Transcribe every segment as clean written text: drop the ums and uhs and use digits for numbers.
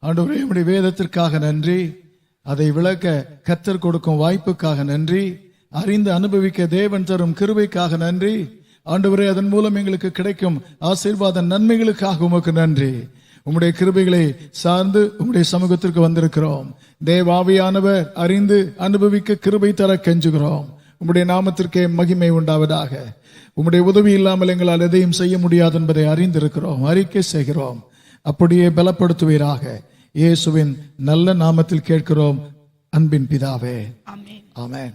ஆண்டவரே உம்முடைய வேதத்திற்காக நன்றி. அதை விளக்க கர்த்தர் கொடுக்கும் வாய்ப்புக்காக நன்றி. அறிந்து அனுபவிக்க தேவன் தரும் கிருபைக்காக நன்றி. ஆண்டவரே அதன் மூலம் எங்களுக்கு கிடைக்கும் ஆசீர்வாத நன்மைகளுக்காக உமக்கு நன்றி. உம்முடைய கிருபைகளை சார்ந்து உம்முடைய சமூகத்திற்கு வந்திருக்கிறோம். தேவாவியானவர் அறிந்து அனுபவிக்க கிருபை தர கெஞ்சுகிறோம். உம்முடைய நாமத்திற்கே மகிமை உண்டாவதாக. உம்முடைய உதவி இல்லாமல் எங்களால் எதையும் செய்ய முடியாது என்பதை அறிந்திருக்கிறோம், அறிக்கை செய்கிறோம். அப்படியே பலப்படுத்துவீராக. இயேசுவின் நல்ல நாமத்தில் கேட்கிறோம் அன்பின் பிதாவே, ஆமென்.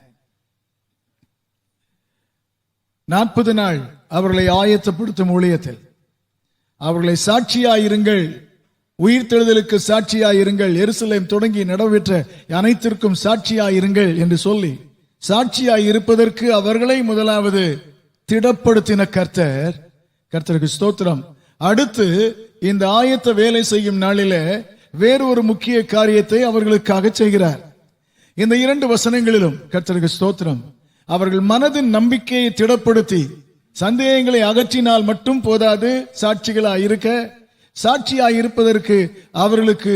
40 நாள் அவர்களை ஆயத்தப்படுத்தும் ஊழியத்தில் அவர்களை சாட்சியாயிருங்கள், உயிர்த்தெழுதலுக்கு சாட்சியாயிருங்கள், எருசலேம் தொடங்கி நடைபெற்ற அனைத்திற்கும் சாட்சியாயிருங்கள் என்று சொல்லி சாட்சியாயிருப்பதற்கு அவர்களை முதலாவது திடப்படுத்தின கர்த்தருக்கு ஸ்தோத்திரம். அடுத்து இந்த ஆயத்த வேலை செய்யும் நாளிலே வேறொரு முக்கிய காரியத்தை அவர்களுக்காக செய்கிறார். இந்த 2 வசனங்களிலும் கர்த்தருக்கு ஸ்தோத்திரம். அவர்கள் மனதின் நம்பிக்கையை திடப்படுத்தி சந்தேகங்களை அகற்றினால் மட்டும் போதாது, சாட்சிகளாயிருக்க, சாட்சியாயிருப்பதற்கு அவர்களுக்கு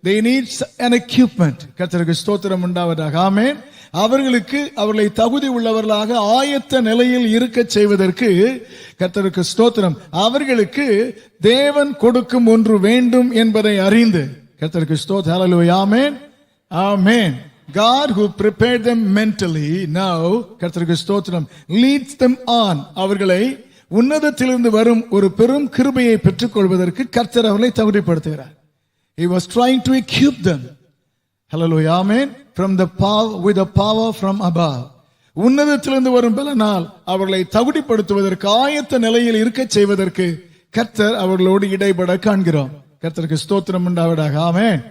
they need an equipment. கர்த்தருக்கு ஸ்தோத்திரம் உண்டாவதாக. ஆமென். அவர்களுக்கு அவர்களை தகுதி உள்ளவர்களாக ஆயத்த நிலையில் இருக்க செய்வதற்கு கர்த்தருக்கு ஸ்தோத்திரம். அவர்களுக்கு தேவன் கொடுக்கும் ஒன்று வேண்டும் என்பதை அறிந்து கர்த்தருக்கு ஸ்தோத்திரம். ஹல்லேலூயா. ஆமென், ஆமென். God who prepared them mentally now கர்த்தருக்கு ஸ்தோத்திரம் leads them on. அவர்களை உன்னதத்திலிருந்து வரும் ஒரு பெரும் கிருபையை பெற்றுக்கொள்வதற்கு கர்த்தர் அவர்களை தகுதிப்படுத்துகிறார். He was trying to equip them. Hallelujah. Amen. From the power, with the power from above. உன்னதத்திலிருந்து வரும் பலனால் அவர்களை தகுதிப்படுத்துவதற்கு, ஆயத்த நிலையில் இருக்க செய்வதற்கு கர்த்தர் அவர்களோடு இடைபட காண்கிறோம். கர்த்தருக்கு ஸ்தோத்திரம் உண்டாவதாக. ஆமென்.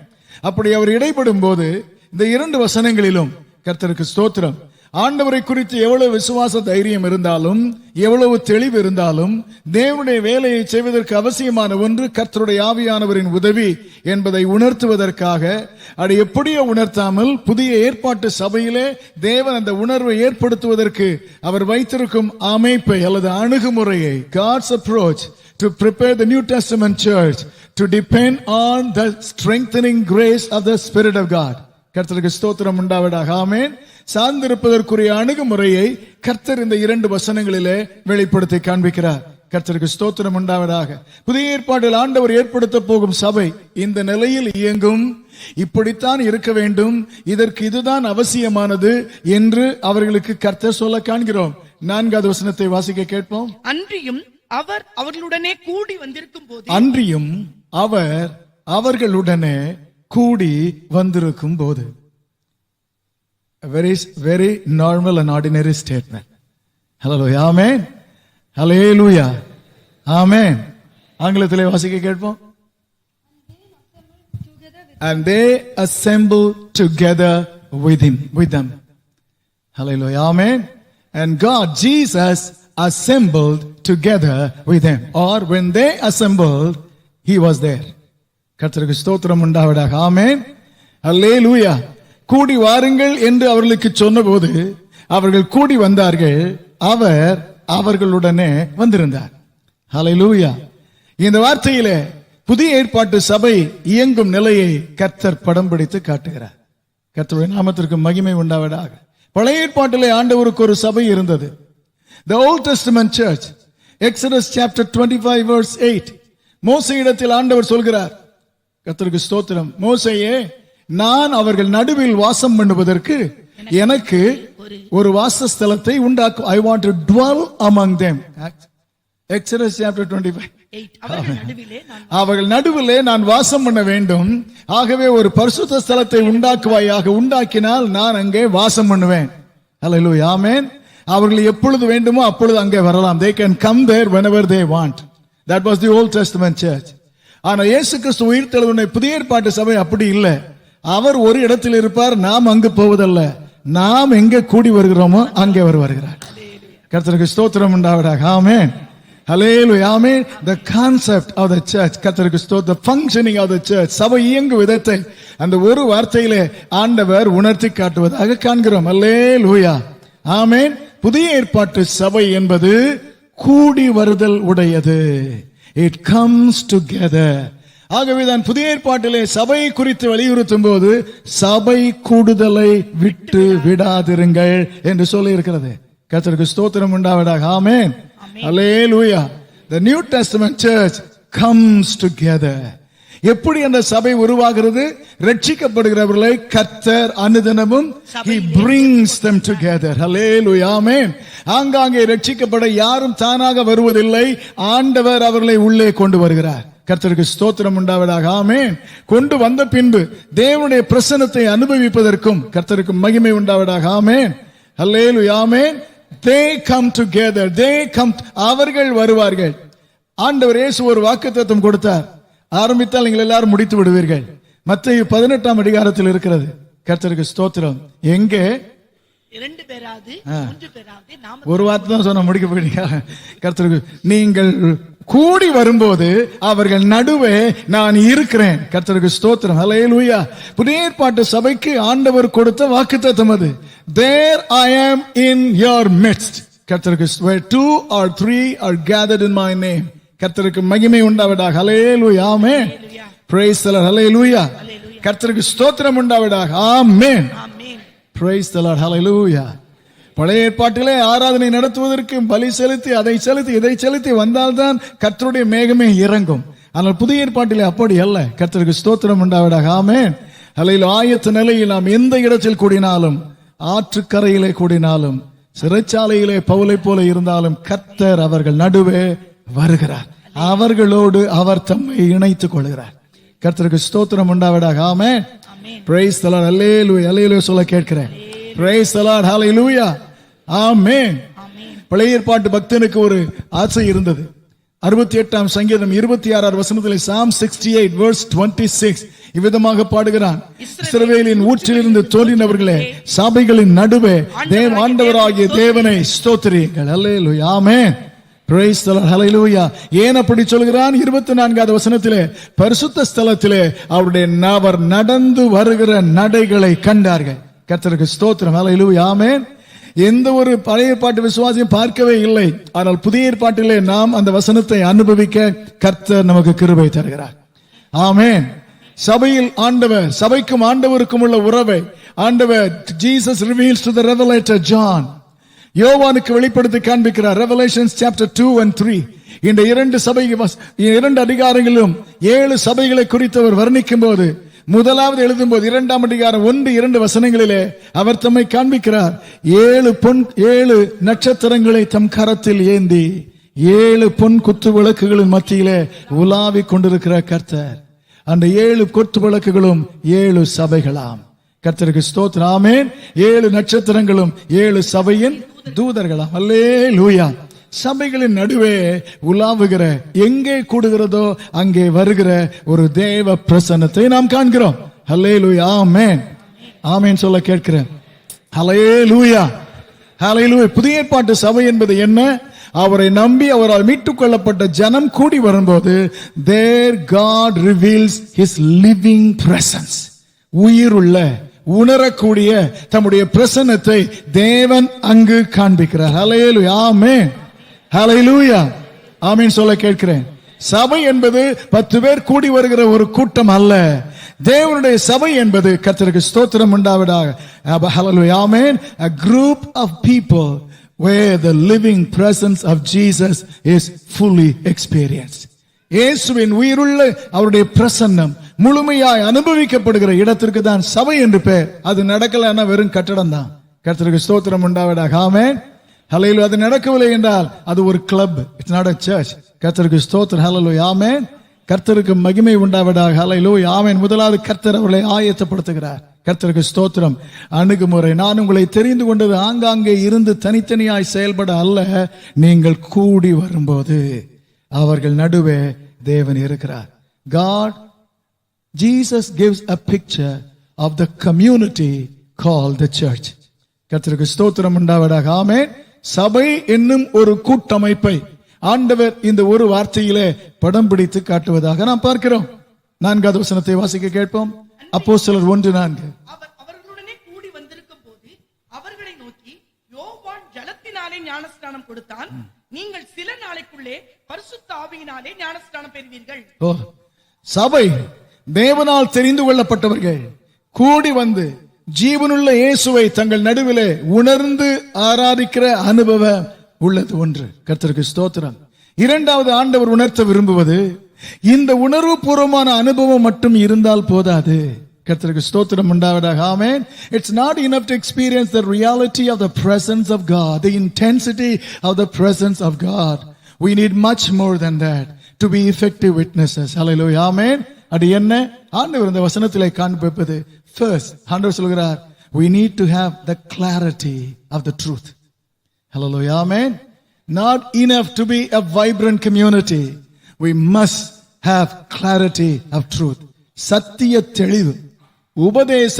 அப்படி அவர் இடைபடும் போது இந்த 2 வசனங்களிலும் கர்த்தருக்கு ஸ்தோத்திரம். ஆண்டவரை குறித்து எவ்வளவு விசுவாச தைரியம் இருந்தாலும், எவ்வளவு தெளிவு இருந்தாலும், தேவனுடைய வேலையை செய்வதற்கு அவசியமான ஒன்று கர்த்தருடைய ஆவியானவரின் உதவி என்பதை உணர்த்துவதற்காக, அதை எப்படியோ உணர்த்தாமல் புதிய ஏற்பாட்டு சபையிலே தேவன் அந்த உணர்வை ஏற்படுத்துவதற்கு அவர் வைத்திருக்கும் அமைப்பை அல்லது அணுகுமுறையை, God's approach to prepare the New Testament church to depend on the strengthening grace of the Spirit of God. கர்த்தருக்கு ஸ்தோத்திரம் உண்டாவதாக. ஆமென். சார்ந்திருப்பதற்குரிய அணுகுமுறையை கர்த்தர் இந்த 2 வசனங்களிலே வெளிப்படுத்தி காண்பிக்கிறார். கர்த்தருக்கு ஸ்தோத்திரம் உண்டாவதாக. புதிய ஏற்பாட்டில் ஆண்டவர் ஏற்படுத்த போகும் சபை இந்த நிலையில் இயங்கும், இப்படித்தான் இருக்க வேண்டும், இதற்கு இதுதான் அவசியமானது என்று அவர்களுக்கு கர்த்தர் சொல்ல காண்கிறோம். 4வது வசனத்தை வாசிக்க கேட்போம். அன்றியும் அவர் அவர்களுடனே கூடி வந்திருக்கும் போது, அன்றியும் அவர் அவர்களுடனே கூடி வந்திருக்கும் போது. Very normal and ordinary statement. Hallelujah. Amen. Hallelujah. Amen. ஆங்கிலத்திலே வாசிக்க கேட்போம். And they assembled together with them. Hallelujah. Amen. And God, Jesus, assembled together with them. Or when they assembled, he was there. கர்த்தருக்கு ஸ்தோத்திரம் உண்டாவதாக. ஆமென். அல்லேலூயா. கூடி வாருங்கள் என்று அவர்களுக்கு சொன்னபோது அவர்கள் கூடி வந்தார்கள். அவர் அவர்களுடனே வந்திருந்தார். ஹல்லேலூயா. இந்த வார்த்தையிலே புதிய ஏற்பாட்டு சபை இயங்கும் நிலையை கர்த்தர் படம் பிடித்து காட்டுகிறார். கர்த்தருடைய நாமத்திற்கு மகிமை உண்டாவதாக. பழைய ஏற்பாட்டிலே ஆண்டவருக்கு ஒரு சபை இருந்தது. The Old Testament church. Exodus chapter 25 verse 8. மோசேயிடத்தில் ஆண்டவர் சொல்கிறார், கர்த்தருக்கு ஸ்தோத்திரம், மோசேயே, நான் அவர்கள் நடுவில் வாசம் பண்ணுவதற்கு எனக்கு ஒரு வாசஸ்தலத்தை உண்டாக்கு. I want to dwell among them. Exodus chapter 25. அவர்கள் நடுவிலே நான் வாசம் பண்ண வேண்டும். ஆகவே ஒரு பரிசுத்த ஸ்தலத்தை உண்டாக்குவாயாக, உண்டாக்கினால் நான் அங்கே வாசம் பண்ணுவேன். ஹல்லேலூயா. ஆமென். அவர்கள் எப்பொழுது வேண்டுமோ அப்பொழுது அங்கே வரலாம். They can come there whenever they want. That was the Old Testament church. ஆனா இயேசு கிறிஸ்து உயிர்த்தெழுந்த புதிய ஏற்பாட்டு சபை அப்படி இல்லை. அவர் ஒரு இடத்தில் இருப்பார், நாம் அங்கு போவதல்ல. நாம் எங்கே கூடி வருகிறோமோ அங்கே அவர் வருகிறார். கர்த்தருக்கு ஸ்தோத்திரம் உண்டாவதாக. ஆமென். ஹல்லேலூயா. ஆமென். The concept of the church, கர்த்தருக்கு ஸ்தோத்திரம், the functioning of the church, சபை இயங்கும் விதத்தை அந்த ஒரு வார்த்தையிலே ஆண்டவர் உணர்த்தி காட்டுவதாக காண்கிறோம். ஹல்லேலூயா. ஆமென். புதிய ஏற்பாட்டு சபை என்பது கூடி வருதல் உடையது. It comes together. ஆகவேதான் புதிய ஏற்பாட்டிலே சபையை குறித்து வலியுறுத்தும் போது சபை கூடுதலை விட்டு விடாதிருங்கள் என்று சொல்லி இருக்கிறது. கர்த்தருக்கு ஸ்தோத்திரம் உண்டாவதாக. ஆமென். அல்லேலூயா. The New Testament church comes together. எப்படி அந்த சபை உருவாகிறது? ரட்சிக்கப்படுகிறவர்களை கர்த்தர் அனுதினமும் he brings them together. Hallelujah. Amen. ஆங்காங்கே ரட்சிக்கப்பட யாரும் தானாக வருவதில்லை, ஆண்டவர் அவர்களை உள்ளே கொண்டு வருகிறார். கர்த்தருக்கு ஸ்தோத்திரம் உண்டாவதாக. ஆமென். கொண்டு வந்த பின்பு தேவனுடைய பிரசன்னத்தை அனுபவிப்பதற்கும் கர்த்தருக்கு மகிமை உண்டாவதாக. ஆமென். Hallelujah. Amen. They come together. They come. அவர்கள் வருவார்கள். ஆண்டவர் இயேசு ஒரு வாக்குத்தத்தம் கொடுத்தார். ஆரம்பித்தால் நீங்கள் எல்லாரும் முடித்து விடுவீர்கள். மத்தேயு 18ஆம் அதிகாரத்தில் இருக்கிறது. கர்த்தருக்கு ஸ்தோத்திரம். எங்கே 2 பேராவது 3 பேராவது நாம ஒரு வார்த்தை தான் சொன்ன முடிக்க போறீங்க. கர்த்தருக்கு நீங்கள் கூடி வரும்போது அவர்கள் நடுவே நான் இருக்கிறேன். கர்த்தருக்கு ஸ்தோத்திரம். ஹல்லேலூயா. புதிய ஏற்பாட்டு சபைக்கு ஆண்டவர் கொடுத்த வாக்குத்தத்தம் அது. There I am in your midst. கர்த்தருக்கு where 2 or 3 are gathered in my name. கர்த்தருக்கு மகிமை உண்டாவதாக. ஹல்லேலூயா. ஆமென். Praise the Lord. ஹல்லேலூயா. கர்த்தருக்கு ஸ்தோத்திரம் உண்டாவதாக. ஆமென். ஆமென். Praise the Lord. ஹல்லேலூயா. பழைய ஏற்பாட்டிலே ஆராதனை நடத்துவதற்கு பலி செலுத்தி அதை செலுத்தி இதை செலுத்தி வந்தால்தான் கர்த்தருடைய மேகமே இறங்கும். ஆனால் புதிய ஏற்பாட்டிலே அப்படி அல்ல. கர்த்தருக்கு ஸ்தோத்திரம் உண்டாவதாக. ஆமென். ஹல்லேலூயா. ஆயத்த நிலையில் நாம் எந்த இடத்தில் கூடினாலும், ஆற்றுக்கரையிலே கூடினாலும், சிறைச்சாலையிலே பவுலை போல இருந்தாலும் கர்த்தர் அவர்கள் நடுவே வருகிறார். அவர்களோடு அவர் தம்மை இணைத்துக் கொள்கிறார். கர்த்தருக்கு ஸ்தோத்திரம் உண்டாவதாக. ஆமென். Praise the Lord. Hallelujah. Hallelujah சொல்ல கேட்கிறேன். Praise the Lord. Hallelujah. ஆமென். பழைய ஏற்பாட்டு பக்தனுக்கு ஒரு ஆசை இருந்தது. 68ஆம் சங்கீதம் 26ஆம் வசனத்திலே Psalm 68 verse 26 இவ்விதமாக பாடுகிறான். இஸ்ரவேலின் ஊற்றிலிருந்து தோன்றினவர்களே, சபைகளின் நடுவே ஆண்டவராகிய தேவனை ஸ்தோத்திரியுங்கள். அல்லேலூயா. ஆமென். Praise the Lord. Hallelujah. ஏன் அப்படி சொல்கிறான்? 24ஆவது வசனத்திலே பரிசுத்த ஸ்தலத்திலே அவருடைய அவர் நடந்து வருகிற நடைகளை கண்டார்கள். கர்த்தருக்கு ஸ்தோத்திரம். ஹல்லேலூயா. ஆமென். எந்த ஒரு பழைய ஏற்பாட்டு விசுவாசியும் பார்க்கவே இல்லை. ஆனால் புதிய ஏற்பாட்டிலே நாம் அந்த வசனத்தை அனுபவிக்க கர்த்தர் நமக்கு கிருபை தருகிறார். ஆமென். சபையில் ஆண்டவர், சபைக்கும் ஆண்டவருக்கும் உள்ள உறவை ஆண்டவர் Jesus reveals to the revelator John. யோவானுக்கு வெளிப்படுத்தி காண்பிக்கிறார். Revelations chapter 2 and 3. இந்த இரண்டு அதிகாரங்களிலும் 7 சபைகளை குறித்தவர் வர்ணிக்கும் போது, முதலாவது எழுதும் போது 2ஆம் அதிகாரம் 1-2 வசனங்களிலே அவர் தம்மை காண்பிக்கிறார். 7 நட்சத்திரங்களை தம் கரத்தில் ஏந்தி 7 பொன் குத்து விளக்குகளின் மத்தியிலே உலாவிக் கொண்டிருக்கிற கர்த்தர். அந்த 7 குத்து விளக்குகளும் 7 சபைகளாம். கர்த்தருக்கு ஸ்தோத்திரம். ஆமென். 7 நட்சத்திரங்களும் 7 சபையின் தூதர்களாம். அல்லேலூயா. சபைகளின் நடுவே உலாவுகிற, எங்கே கூடுகிறதோ அங்கே வருகிற ஒரு தேவ பிரசன்னத்தை நாம் காண்கிறோம். அல்லேலூயா. ஆமென். ஆமென் சொல்ல கேட்கிறேன். அல்லேலூயா. அல்லேலூயா. புதிய ஏற்பாட்டு சபை என்பது என்ன? அவரை நம்பி அவரால் மீட்டுக் கொள்ளப்பட்ட ஜனம் கூடி வரும்போது there God reveals his living presence. உயிருள்ள, உணரக்கூடிய தம்முடைய பிரசன்னத்தை தேவன் அங்கு காண்பிக்கிறார். ஹல்லேலூயா. ஆமென். ஹல்லேலூயா. ஆமென் சொல்ல கேட்கிறேன். சபை என்பது 10 பேர் கூடி வருகிற ஒரு கூட்டம் அல்ல. தேவனுடைய சபை என்பது, கர்த்தருக்கு ஸ்தோத்திரம் உண்டாவதாக. ஹல்லேலூயா. ஆமென். A group of people where the living presence of Jesus is fully experienced. இயேசுவின் உயிருள்ள அவருடைய பிரசன்னம் முழுமையாய் அனுபவிக்கப்படுகிற இடத்திற்கு தான் சபை என்று பெயர். அது நடக்கலன்னா வெறும் கட்டடம் தான். கர்த்தருக்கு ஸ்தோத்திரம் உண்டாவதாக. ஆமென். ஹல்லேலூயா. அது நடக்கவில்லை என்றால் அது ஒரு club. It's not a church. கர்த்தருக்கு ஸ்தோத்திரம். ஹல்லேலூயா. ஆமென். கர்த்தருக்கு மகிமை உண்டாவதாக. ஹல்லேலூயா. ஆமென். முதலாவது கர்த்தர் அவர்களை ஆயத்தப்படுத்துகிறார். கர்த்தருக்கு ஸ்தோத்திரம். அணுகுமுறை, நான் உங்களை தெரிந்து கொண்டது ஆங்காங்கே இருந்து தனித்தனியாய் செயல்பட அல்ல, நீங்கள் கூடி வரும்போது அவர்கள் நடுவே தேவன் இருக்கிறார். God, Jesus gives a picture of the community called the church. கர்த்தருக்கு ஸ்தோத்திரம் உண்டாவதாக. ஆமென். சபை என்னும் ஒரு கூட்டமைப்பை ஆண்டவர் இந்த ஒரு வார்த்தையிலே படம் பிடித்து காட்டுவதாக நாம் பார்க்கிறோம். 4வது வசனத்தை வாசிக்க கேட்போம். அப்போஸ்தலர் 1:4. அவர்களுடனே கூடி வந்திருக்கும் போது அவர்களை நோக்கி, யோவான் ஜலத்தினாலே ஞானஸ்நானம் கொடுத்தான், நீங்கள் சில நாளைக்குள்ளே பரிசுத்த ஆவியினாலே ஞானஸ்நானம் பெறுவீர்கள். சபை தேவனால் தெரிந்து கொள்ளப்பட்டவர்கள் கூடி வந்து ஜீவனுள்ள இயேசுவை தங்கள் நடுவிலே உணர்ந்து ஆராதிக்கிற அனுபவம் உள்ளது ஒன்று. கர்த்தருக்கு ஸ்தோத்திரம். இரண்டாவது, ஆண்டவர் உணர்த்த விரும்புவது, இந்த உணர்வு பூர்வமான அனுபவம் மட்டும் இருந்தால் போதாது. கர்த்தருக்கு ஸ்தோத்திரம் உண்டாவதாக. ஆமென். It's not enough to experience the reality of the presence of God, the intensity of the presence of God. We need much more than that to be effective witnesses. Hallelujah. Amen. அது என்ன? ஆண்டவர் இந்த வசனத்திலே காண்பிப்பது, first ஆண்டவர் சொல்கிறார், we need to have the clarity of the truth. Hallelujah. Amen. Not enough to be a vibrant community. We must have clarity of truth. சத்திய தெளிவு, உபதேச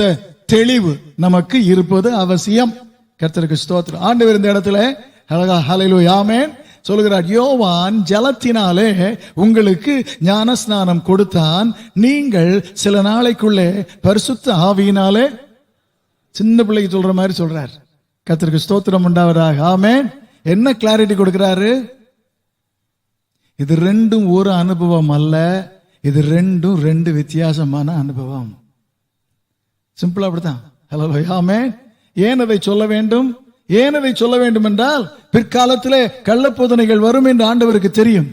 தெளிவு நமக்கு இருப்பது அவசியம். கர்த்தருக்கு ஸ்தோத்திரம். ஆண்டவர் இந்த இடத்துல அழகா ஹல்லேலூயா ஆமென் சொல்கிறார், யோவான் ஜலத்தினாலே உங்களுக்கு ஞானஸ்நானம் கொடுத்தான், நீங்கள் சில நாளைக்குள்ளே பரிசுத்த ஆவியினாலே, சின்ன பிள்ளைக்கு சொல்ற மாதிரி சொல்றார். கர்த்தருக்கு ஸ்தோத்திரம் உண்டாவதாக. ஆமென். என்ன கிளாரிட்டி கொடுக்கிறாரு? இது ரெண்டும் ஒரு அனுபவம் அல்ல, இது ரெண்டும் ரெண்டு வித்தியாசமான அனுபவம். சிம்பிளா அப்படித்தான். ஹல்லேலூயா ஆமென். ஏன் அதை சொல்ல வேண்டும்? ஏன் அதை சொல்ல வேண்டும் என்றால், பிற்காலத்திலே கள்ள போதனைகள் வரும் என்று ஆண்டவருக்கு தெரியும்.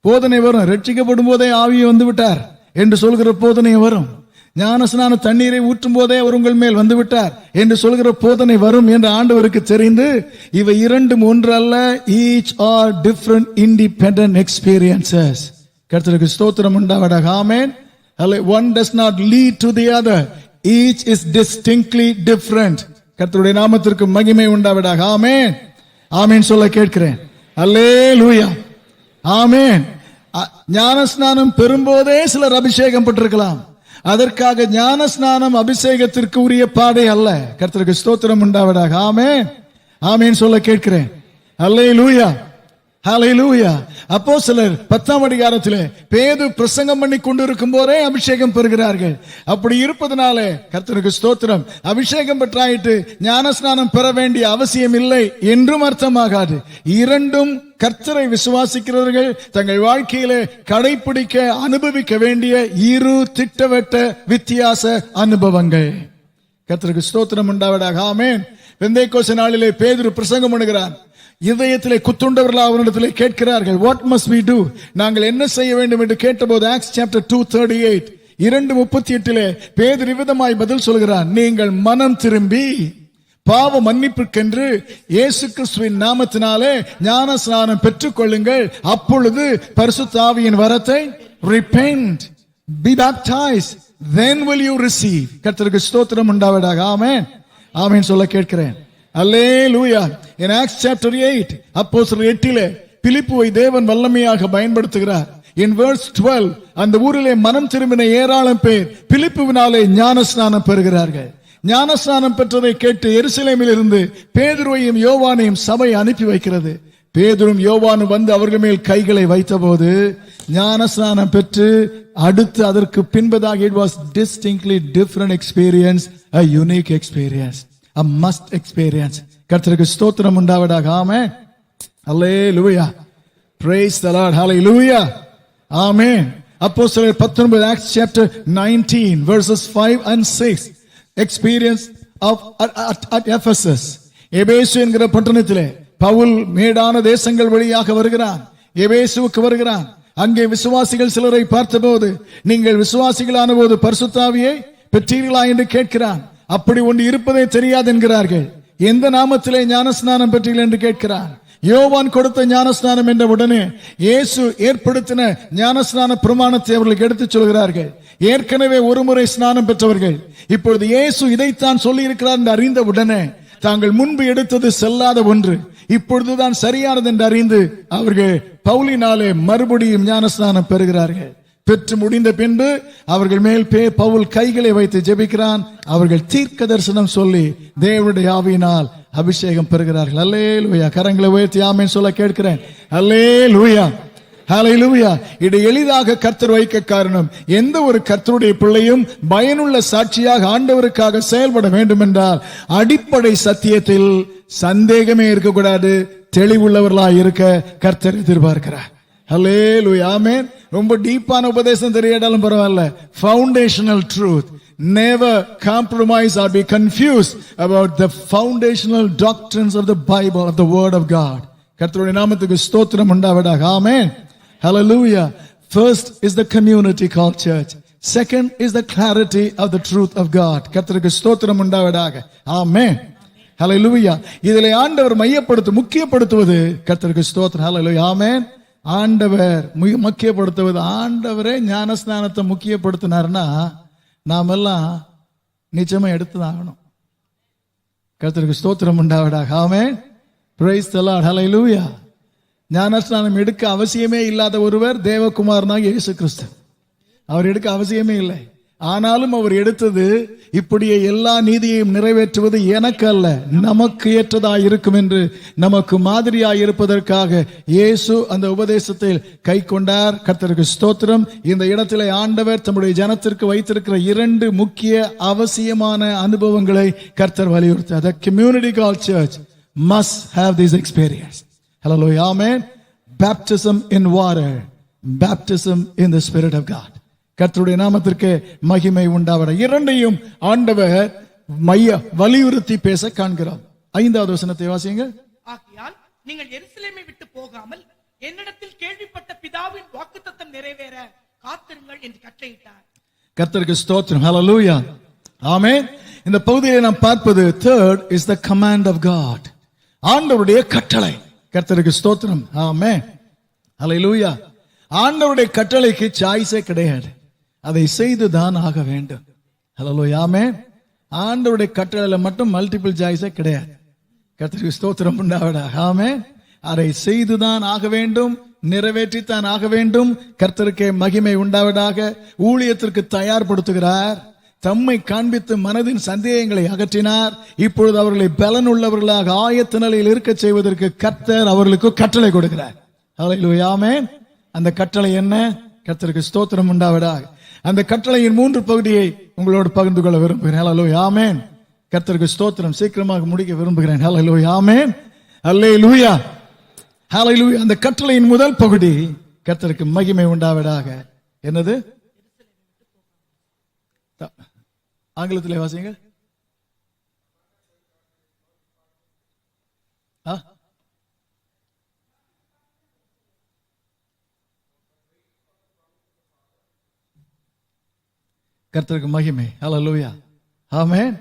போதனை வரும், ரட்சிக்கப்படும் போதே ஆவியை வந்து விட்டார் என்று சொல்கிற போதனை வரும். ஞானஸ்நான தண்ணீரை ஊற்றும் போதே அவர் உங்கள் மேல் வந்து விட்டார் என்று சொல்கிற போதனை வரும் என்று ஆண்டவருக்கு தெரிந்து, இவை இரண்டும் ஒன்று அல்ல, each are different independent experiences. கர்த்தருக்கு ஸ்தோத்திரம் உண்டாவதாக. ஆமென். One does not lead to the other. Each is distinctly different. கர்த்தருடைய நாமத்திற்கு மகிமை உண்டாவதாக. ஆமென். ஆமென் சொல்ல கேட்கிறேன். அல்லேலூயா. ஆமென். ஞானஸ்நானம் பெறும்போதே சிலர் அபிஷேகம் பெற்றிருக்கலாம். அதற்காக ஞானஸ்நானம் அபிஷேகத்திற்கு உரிய பாடை அல்ல. கர்த்தருக்கு ஸ்தோத்திரம் உண்டாவதாக. ஆமென். ஆமென் சொல்ல கேட்கிறேன். அல்லேலூயா. ஹல்லேலூயா. அப்போஸ்தலர் 10ஆம் அதிகாரத்திலே பேதுரு பிரசங்கம் பண்ணி கொண்டிருக்கும் போதே அபிஷேகம் பெறுகிறார்கள். அப்படி இருப்பதனாலே கர்த்தருக்கு ஸ்தோத்திரம், அபிஷேகம் பெற்றாயிட்டு ஞானஸ்நானம் பெற வேண்டிய அவசியம் இல்லை என்றும் அர்த்தமாகாது. இரண்டும் கர்த்தரை விசுவாசிக்கிறவர்கள் தங்கள் வாழ்க்கையிலே கடைபிடிக்க அனுபவிக்க வேண்டிய இரு திட்டவட்ட வித்தியாச அனுபவங்கள். கர்த்தருக்கு ஸ்தோத்திரம் உண்டாவதாக. ஆமென். பெந்தேகோஸ்து நாளிலே பேதுரு பிரசங்கம் பண்ணுகிறார். இதயத்திலே குத்துண்டவர்களாக அவரிடத்திலே கேட்கிறார்கள், what must we do? நாங்கள் என்ன செய்ய வேண்டும் என்று கேட்டபோது Acts chapter 2:38 2:38 பேதுரு விதமாய் பதில் சொல்கிறார், நீங்கள் மனம் திரும்பி பாவ மன்னிப்புக்கென்று இயேசு கிறிஸ்துவின் நாமத்தினாலே ஞானஸ்நானம் பெற்றுக் கொள்ளுங்கள், அப்பொழுது பரிசுத்த ஆவியின் வரத்தை repent, be baptized, then will you receive. கர்த்தருக்கு ஸ்தோத்திரம் உண்டாவதாக. ஆமென். ஆமென் சொல்ல கேட்கிறேன். அல்லேலூயா. In Acts chapter 8 அப்போஸ்தலர் 8 பிலிப்புவை தேவன் வல்லமையாக பயன்படுத்துகிறார். In verse 12 அந்த ஊரிலே மனம் திரும்பின ஏராளம் பேர் பிலிப்புவினாலே ஞானஸ்நானம் பெறுகிறார்கள். ஞானஸ்நானம் பெற்றதை கேட்டு எருசலேமில் இருந்து பேதுருவையும் யோவானையும் சபை அனுப்பி வைக்கிறது. பேதுரும் யோவானும் வந்து அவர்கள் மேல் கைகளை வைத்தபோது ஞானஸ்நானம் பெற்று அடுத்து அதற்கு பின்பதாக it was distinctly different experience, a unique experience, a must experience. கர்த்தருக்கு ஸ்தோத்திரம் உண்டாவதாக. ஆமென். அல்லேலூயா. Praise the Lord. Hallelujah. ஆமென். அப்போஸ்தலர் 19 Acts chapter 19 verses 5 and 6 experience of at Ephesus. எபேசு என்கிற பட்டணத்திலே பவுல் மேடான தேசங்கள் வழியாக வருகிறான். எபேசுவுக்கு வருகிறான். அங்கே விசுவாசிகள் சிலரை பார்த்தபோது, நீங்கள் விசுவாசிகளான போது பரிசுத்த ஆவியை பெற்றீர்களா என்று கேட்கிறான். அப்படி ஒன்று இருப்பதே தெரியாது என்கிறார்கள். எந்த நாமத்திலே ஞானஸ்நானம் பெற்றீர்கள் என்று கேட்கிறான். யோவான் கொடுத்த ஞானஸ்நானம் என்ற உடனே இயேசு ஏற்படுத்தின ஞானஸ்நான பிரமாணத்தை அவர்களுக்கு எடுத்துச் சொல்கிறார்கள். ஏற்கனவே ஒரு முறை ஸ்நானம் பெற்றவர்கள் இப்பொழுது இயேசு இதைத்தான் சொல்லி இருக்கிறார் என்று அறிந்த உடனே தாங்கள் முன்பு எடுத்தது செல்லாத ஒன்று இப்பொழுதுதான் சரியானது என்று அறிந்து அவர்கள் பவுலினாலே மறுபடியும் ஞானஸ்நானம் பெறுகிறார்கள். பெற்று முடிந்த பின்பு அவர்கள் மேல் பவுல் கைகளை வைத்து ஜெபிக்கிறான். அவர்கள் தீர்க்க தரிசனம் சொல்லி தேவனுடைய ஆவியினால் அபிஷேகம் பெறுகிறார்கள். அல்லேலூயா. கரங்களை உயர்த்தி ஆமென் சொல்ல கேட்கிறேன். அல்லேலூயா. ஹல்லேலூயா. இது எளிதாக கர்த்தர் வைக்க காரணம், எந்த ஒரு கர்த்தருடைய பிள்ளையும் பயனுள்ள சாட்சியாக ஆண்டவருக்காக செயல்பட வேண்டும் என்றால் அடிப்படை சத்தியத்தில் சந்தேகமே இருக்கக்கூடாது, தெளிவுள்ளவர்களாக இருக்க கர்த்தர் எதிர்பார்க்கிறார். ஹல்லேலூயா ஆமென். ரொம்ப டீப்பான உபதேசம் தெரியாட்டாலும் பரவாயில்ல. Foundational truth. Never compromise or be confused about the foundational doctrines of the Bible, of the Word of God. கர்த்தருடைய நாமத்துக்கு ஸ்தோத்திரம் உண்டாவதாக. ஆமென். Hallelujah. First is the community called church. Second is the clarity of the truth of God. கர்த்தருக்கு ஸ்தோத்திரம் உண்டாவதாக. ஆமென். Hallelujah. இதிலே ஆண்டவர் முக்கியப்படுத்துவது கர்த்தருக்கு ஸ்தோத்திரம். Hallelujah. ஆமென். ஆண்டவர் முக்கியப்படுத்துவது, ஆண்டவரே ஞானஸ்நானத்தை முக்கியப்படுத்தினார்னா நாமெல்லாம் நிச்சயமா எடுத்துதான் ஆகணும். கர்த்தருக்கு ஸ்தோத்திரம் உண்டாவதாக. ஆமென். Praise the Lord. Hallelujah. ஞானஸ்நானம் எடுக்க அவசியமே இல்லாத ஒருவர் தேவகுமாரனாகிய இயேசு கிறிஸ்து. அவர் எடுக்க அவசியமே இல்லை. ஆனாலும் அவர் எடுத்தது இப்படியே எல்லா நீதியையும் நிறைவேற்றுவது எனக்கு அல்ல, நமக்கு ஏற்றதாய் இருக்கும் என்று நமக்கு மாதிரியாய் இருப்பதற்காக இயேசு அந்த உபதேசத்தை கை கொண்டார். கர்த்தருக்கு ஸ்தோத்திரம். இந்த இடத்திலே ஆண்டவர் தம்முடைய ஜனத்திற்கு வைத்திருக்கிற 2 முக்கிய அவசியமான அனுபவங்களை கர்த்தர் வலியுறுத்தார். The community called church must have this experience. Hallelujah. Amen. Baptism in water, baptism in the Spirit of God. கர்த்தருடைய நாமத்திற்கு மகிமை உண்டாவட. இரண்டையும் ஆண்டவர் வலியுறுத்தி பேச காண்கிறோம். 5வது வசனத்தை வாசியுங்கள். ஆகையால் நீங்கள் எருசலேமை விட்டு போகாமல் என்னிடத்தில் கேள்விப்பட்ட பிதாவின் வாக்குத்தத்தம் நிறைவேற காத்திருங்கள் என்று கட்டளையிட்டார். கர்த்தருக்கு ஸ்தோத்திரம். ஹல்லேலூயா. ஆமென். இந்த பகுதியை நாம் பார்ப்பது third is the command of God. ஆண்டவருடைய கட்டளை. கர்த்தருக்கு ஸ்தோத்திரம். ஆமென். ஹல்லேலூயா. ஆண்டவருடைய கட்டளைக்கு சாய்ஸே கிடையாது, அதை செய்துதான் ஆக வேண்டும். ஹல்லேலூயா. ஆமென். ஆண்டவருடைய கட்டளையில மட்டும் மல்டிபிள் சாய்ஸே கிடையாது. கர்த்தருக்கு ஸ்தோத்திரம் உண்டாவதாக. ஆமென். அதை செய்துதான் ஆக வேண்டும், நிறைவேற்றித்தான் ஆக வேண்டும். கர்த்தருக்கே மகிமை உண்டாவதாக. ஊழியத்திற்கு தயார்படுத்துகிறார். தம்மை காண்பித்து மனதின் சந்தேகங்களை அகற்றினார். இப்பொழுது அவர்களை பலன் உள்ளவர்களாக ஆயத்த நிலையில் இருக்க செய்வதற்கு கர்த்தர் அவர்களுக்கு கட்டளை கொடுக்கிறார். ஹல்லேலூயா. ஆமென். அந்த கட்டளை என்ன? கர்த்தருக்கு ஸ்தோத்திரம் உண்டாவதாக. அந்த கட்டளையின் 3 பகுதியை உங்களோடு பகிர்ந்து கொள்ள விரும்புகிறேன். ஹல்லேலூயா. ஆமென். கர்த்தருக்கு ஸ்தோத்திரம். சீக்கிரமாக முடிக்க விரும்புகிறேன். ஹல்லேலூயா. ஆமென். ஹல்லேலூயா. ஹல்லேலூயா. அந்த கட்டளையின் முதல் பகுதி கர்த்தருக்கு மகிமை உண்டாவதாக. என்னது? ஆங்கிலத்திலே வாசிங்க. கர்த்தருக்கு மகிமை. ஹல்லேலூயா. ஆமென்.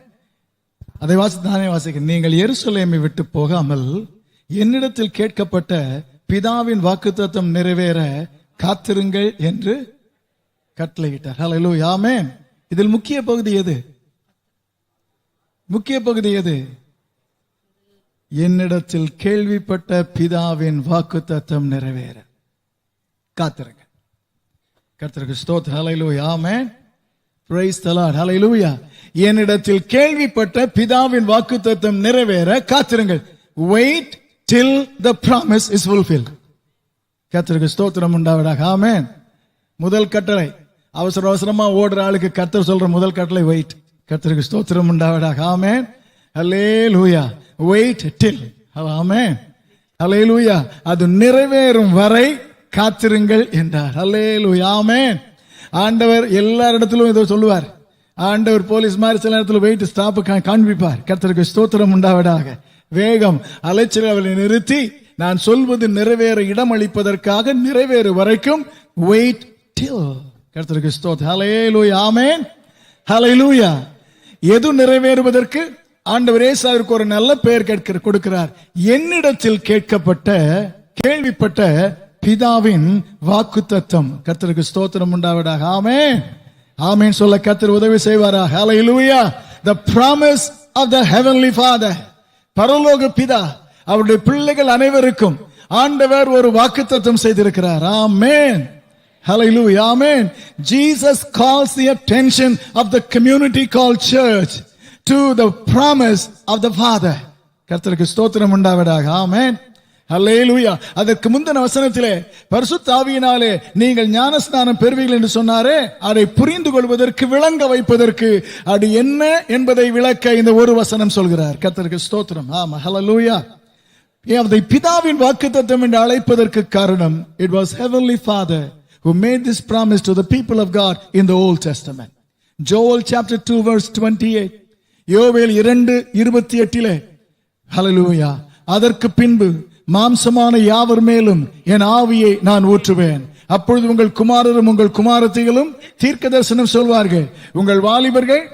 அதை வாசித்து நானே வாசிக்கிறேன். நீங்கள் எருசலேமை விட்டு போகாமல் என்னிடத்தில் கேட்கப்பட்ட பிதாவின் வாக்குத்தத்தம் நிறைவேற காத்திருங்கள் என்று கட்டளையிட்டார். ஹல்லேலூயா. ஆமென். இதில் முக்கிய பகுதி எது? முக்கிய பகுதி எது? என்னிடத்தில் கேள்விப்பட்ட பிதாவின் வாக்குத்தத்தம் நிறைவேற காத்திருங்க. கர்த்தருக்கு ஸ்தோத்திரம். ஹல்லேலூயா. ஆமென். Praise the Lord. Hallelujah. என்னிடத்தில் கேள்விப்பட்ட பிதாவின் வாக்குத்தத்தம் நிறைவேற காத்திருங்கள். Wait till the promise is fulfilled. கர்த்தருக்கு ஸ்தோத்திரம் உண்டாவதாக. ஆமென். முதல் கட்டளை, அவசர அவசரமா ஓடுற ஆளுக்கு கர்த்தர் சொல்ற முதல் கட்டளை வெயிட். கர்த்தருக்கு ஸ்தோத்திரம் உண்டாவதாக. ஆமென். ஹல்லேலூயா. Wait till. ஆமென். ஹல்லேலூயா. அது நிறைவேறும் வரை காத்திருங்கள் என்றார். ஹல்லேலூயா. ஆமென். ஆண்டவர் எல்லா இடத்திலும் இதை சொல்லுவார். ஆண்டவர் போலீஸ் மாதிரி சில இடத்துல வெயிட் ஸ்டாப் காண்பிப்பார். கர்த்தருக்கு ஸ்தோத்திரம் உண்டாவதாக. வேகம் அலைச்சல் அவளை நிறுத்தி நான் சொல்வது நிறைவேற இடம் அளிப்பதற்காக நிறைவேறு வரைக்கும் வெயிட் டில். கர்த்தருக்கு ஸ்தோத்திரம். ஹல்லேலூயா. ஆமென். ஹல்லேலூயா. எது நிறைவேறுவதற்கு? ஆண்டவர் ஏசாவிற்கு ஒரு நல்ல பெயர் கொடுக்கிறார். என்னிடத்தில் கேள்விப்பட்ட பிதாவின் வாக்குத்தத்தம். கர்த்தருக்கு ஸ்தோத்திரம் உண்டாவதாக. ஆமென். ஆமென் சொல்ல கர்த்தர் உதவி செய்வாராக. ஹல்லேலூயா. The promise of the heavenly Father. பரலோக பிதா அவருடைய பிள்ளைகள் அனைவருக்கும் ஆண்டவர் ஒரு வாக்குத்தத்தம் செய்திருக்கிறார். ஆமென். Hallelujah. Amen. Jesus calls the attention of the community called church to the promise of the Father. கர்த்தருக்கு ஸ்தோத்திரம் உண்டாவதாக. ஆமென். ஹல்லேலூயா. அதற்கு முந்தின வசனத்திலே பரிசுத்த ஆவியினாலே நீங்கள் ஞானஸ்நானம் பெறுவீர்கள் என்று சொன்னாரே, அதை புரிந்து கொள்வதற்கு, விளங்க வைப்பதற்கு, அது என்ன என்பதை விளக்க இந்த ஒரு வசனம் சொல்கிறார். கர்த்தருக்கு ஸ்தோத்திரம். ஆமா. ஹல்லேலூயா. அதை பிதாவின் வாக்குத்தத்தம் என்று அழைப்பதற்கு காரணம், it was heavenly Father who made this promise to the people of God in the Old Testament. Joel chapter 2 verse 28, யோவேல் 2:28, ஹalleluya, அதற்கு பின்பு மாம்சமான யாவர் மேலும் என் ஆவியை நான் ஊற்றுவேன், அப்பொழுது உங்கள் குமாரரும் உங்கள் குமாரத்திகளும் தீர்க்க தரிசனம் சொல்வார்கள், உங்கள் வாலிபர்கள்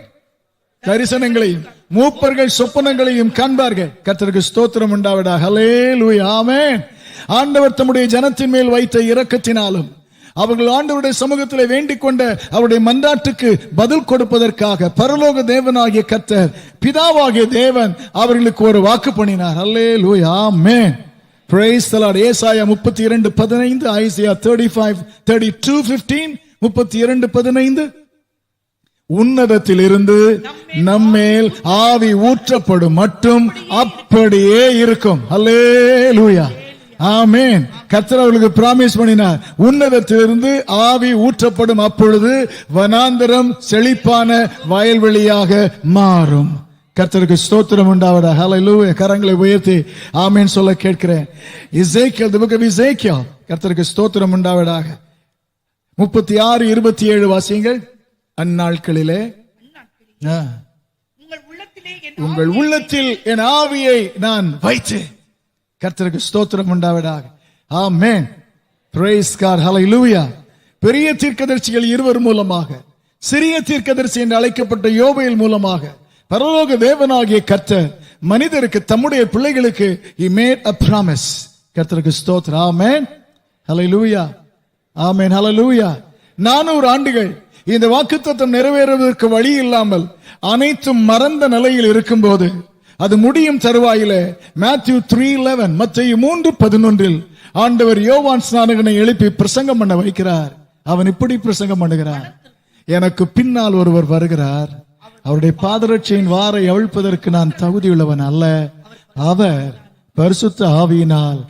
தரிசனங்களையும் மூப்பர்கள் சொப்பனங்களையும் காண்பார்கள். கர்த்தருக்கு ஸ்தோத்திரம் உண்டாவதாக. ஹல்லேலூயா, ஆமென். ஆண்டவர் தம்முடைய ஜனத்தின் மேல் வைத்த இரக்கத்தினாலும் அவர்கள் ஆண்டவருடைய சமூகத்திலே வேண்டிக் கொண்ட அவருடைய மன்றாட்டுக்கு பதில் கொடுப்பதற்காக பரலோக தேவனாகிய கர்த்தர், பிதாவாகிய தேவன் அவர்களுக்கு ஒரு வாக்கு பண்ணினார். ஹல்லேலூயா, ஆமென். Praise the Lord. ஏசாயா 32:15, ஐசியா 32:15, 32:15, உன்னதத்தில் இருந்து நம்மேல் ஆவி ஊற்றப்படும் மட்டும் அப்படியே இருக்கும். ஹல்லேலூயா, ஆமென். கர்த்தர் அவர்களுக்கு பிராமிஸ் பண்ணினார், உன்னதத்திலிருந்து ஆவி ஊற்றப்படும், அப்பொழுது வனாந்தரம் செழிப்பான வயல்வெளியாக மாறும். கர்த்தருக்கு ஸ்தோத்திரம் உண்டாவதாக. ஹல்லேலூயா. கரங்களை உயர்த்தி ஆமென் சொல்ல கேட்கிறேன். எசேக்கியேல், the book of Ezekiel, கர்த்தருக்கு ஸ்தோத்திரம் உண்டாவதாக. 36:27 வாசியுங்கள். அந்நாட்களிலே உங்கள் உள்ளத்தில் என் ஆவியை நான் வைத்தேன். கர்த்தருக்கு ஸ்தோத்திரம் உண்டாவதாக. ஆமென். Praise God. ஹல்லேலூயா. பெரிய தீர்க்கதரிசிகள் இருவர் மூலமாக, சிறிய தீர்க்கதரிசி என்று அழைக்கப்பட்ட யோவேல் மூலமாக பரலோக தேவனாகிய கர்த்தர் மனிதருக்கு, தம்முடைய பிள்ளைகளுக்கு he made a promise. கர்த்தருக்கு ஸ்தோத்திரம். ஆமென். ஹல்லேலூயா, ஆமென். ஹல்லேலூயா. 400 ஆண்டுகள் இந்த வாக்குத்தத்தம் நிறைவேறுவதற்கு வழி இல்லாமல் அனைத்தும் மறந்த நிலையில் இருக்கும்போது, அது முடியும் தருவாயிலே மேத்யூ 3:11, மத்தேயு 3:11 ஆண்டவர் யோவான் ஸ்நானகனை எழுப்பி பிரசங்கம் பண்ண வைக்கிறார். அவன் இப்படி பிரசங்கம் பண்ணுகிறார், எனக்கு பின்னால் ஒருவர் வருகிறார், அவருடைய பாதரட்சையின் வாரை அவிழ்ப்பதற்கு நான் தகுதியுள்ளவன் அல்ல, அவர் பரிசுத்த ஆவியினால்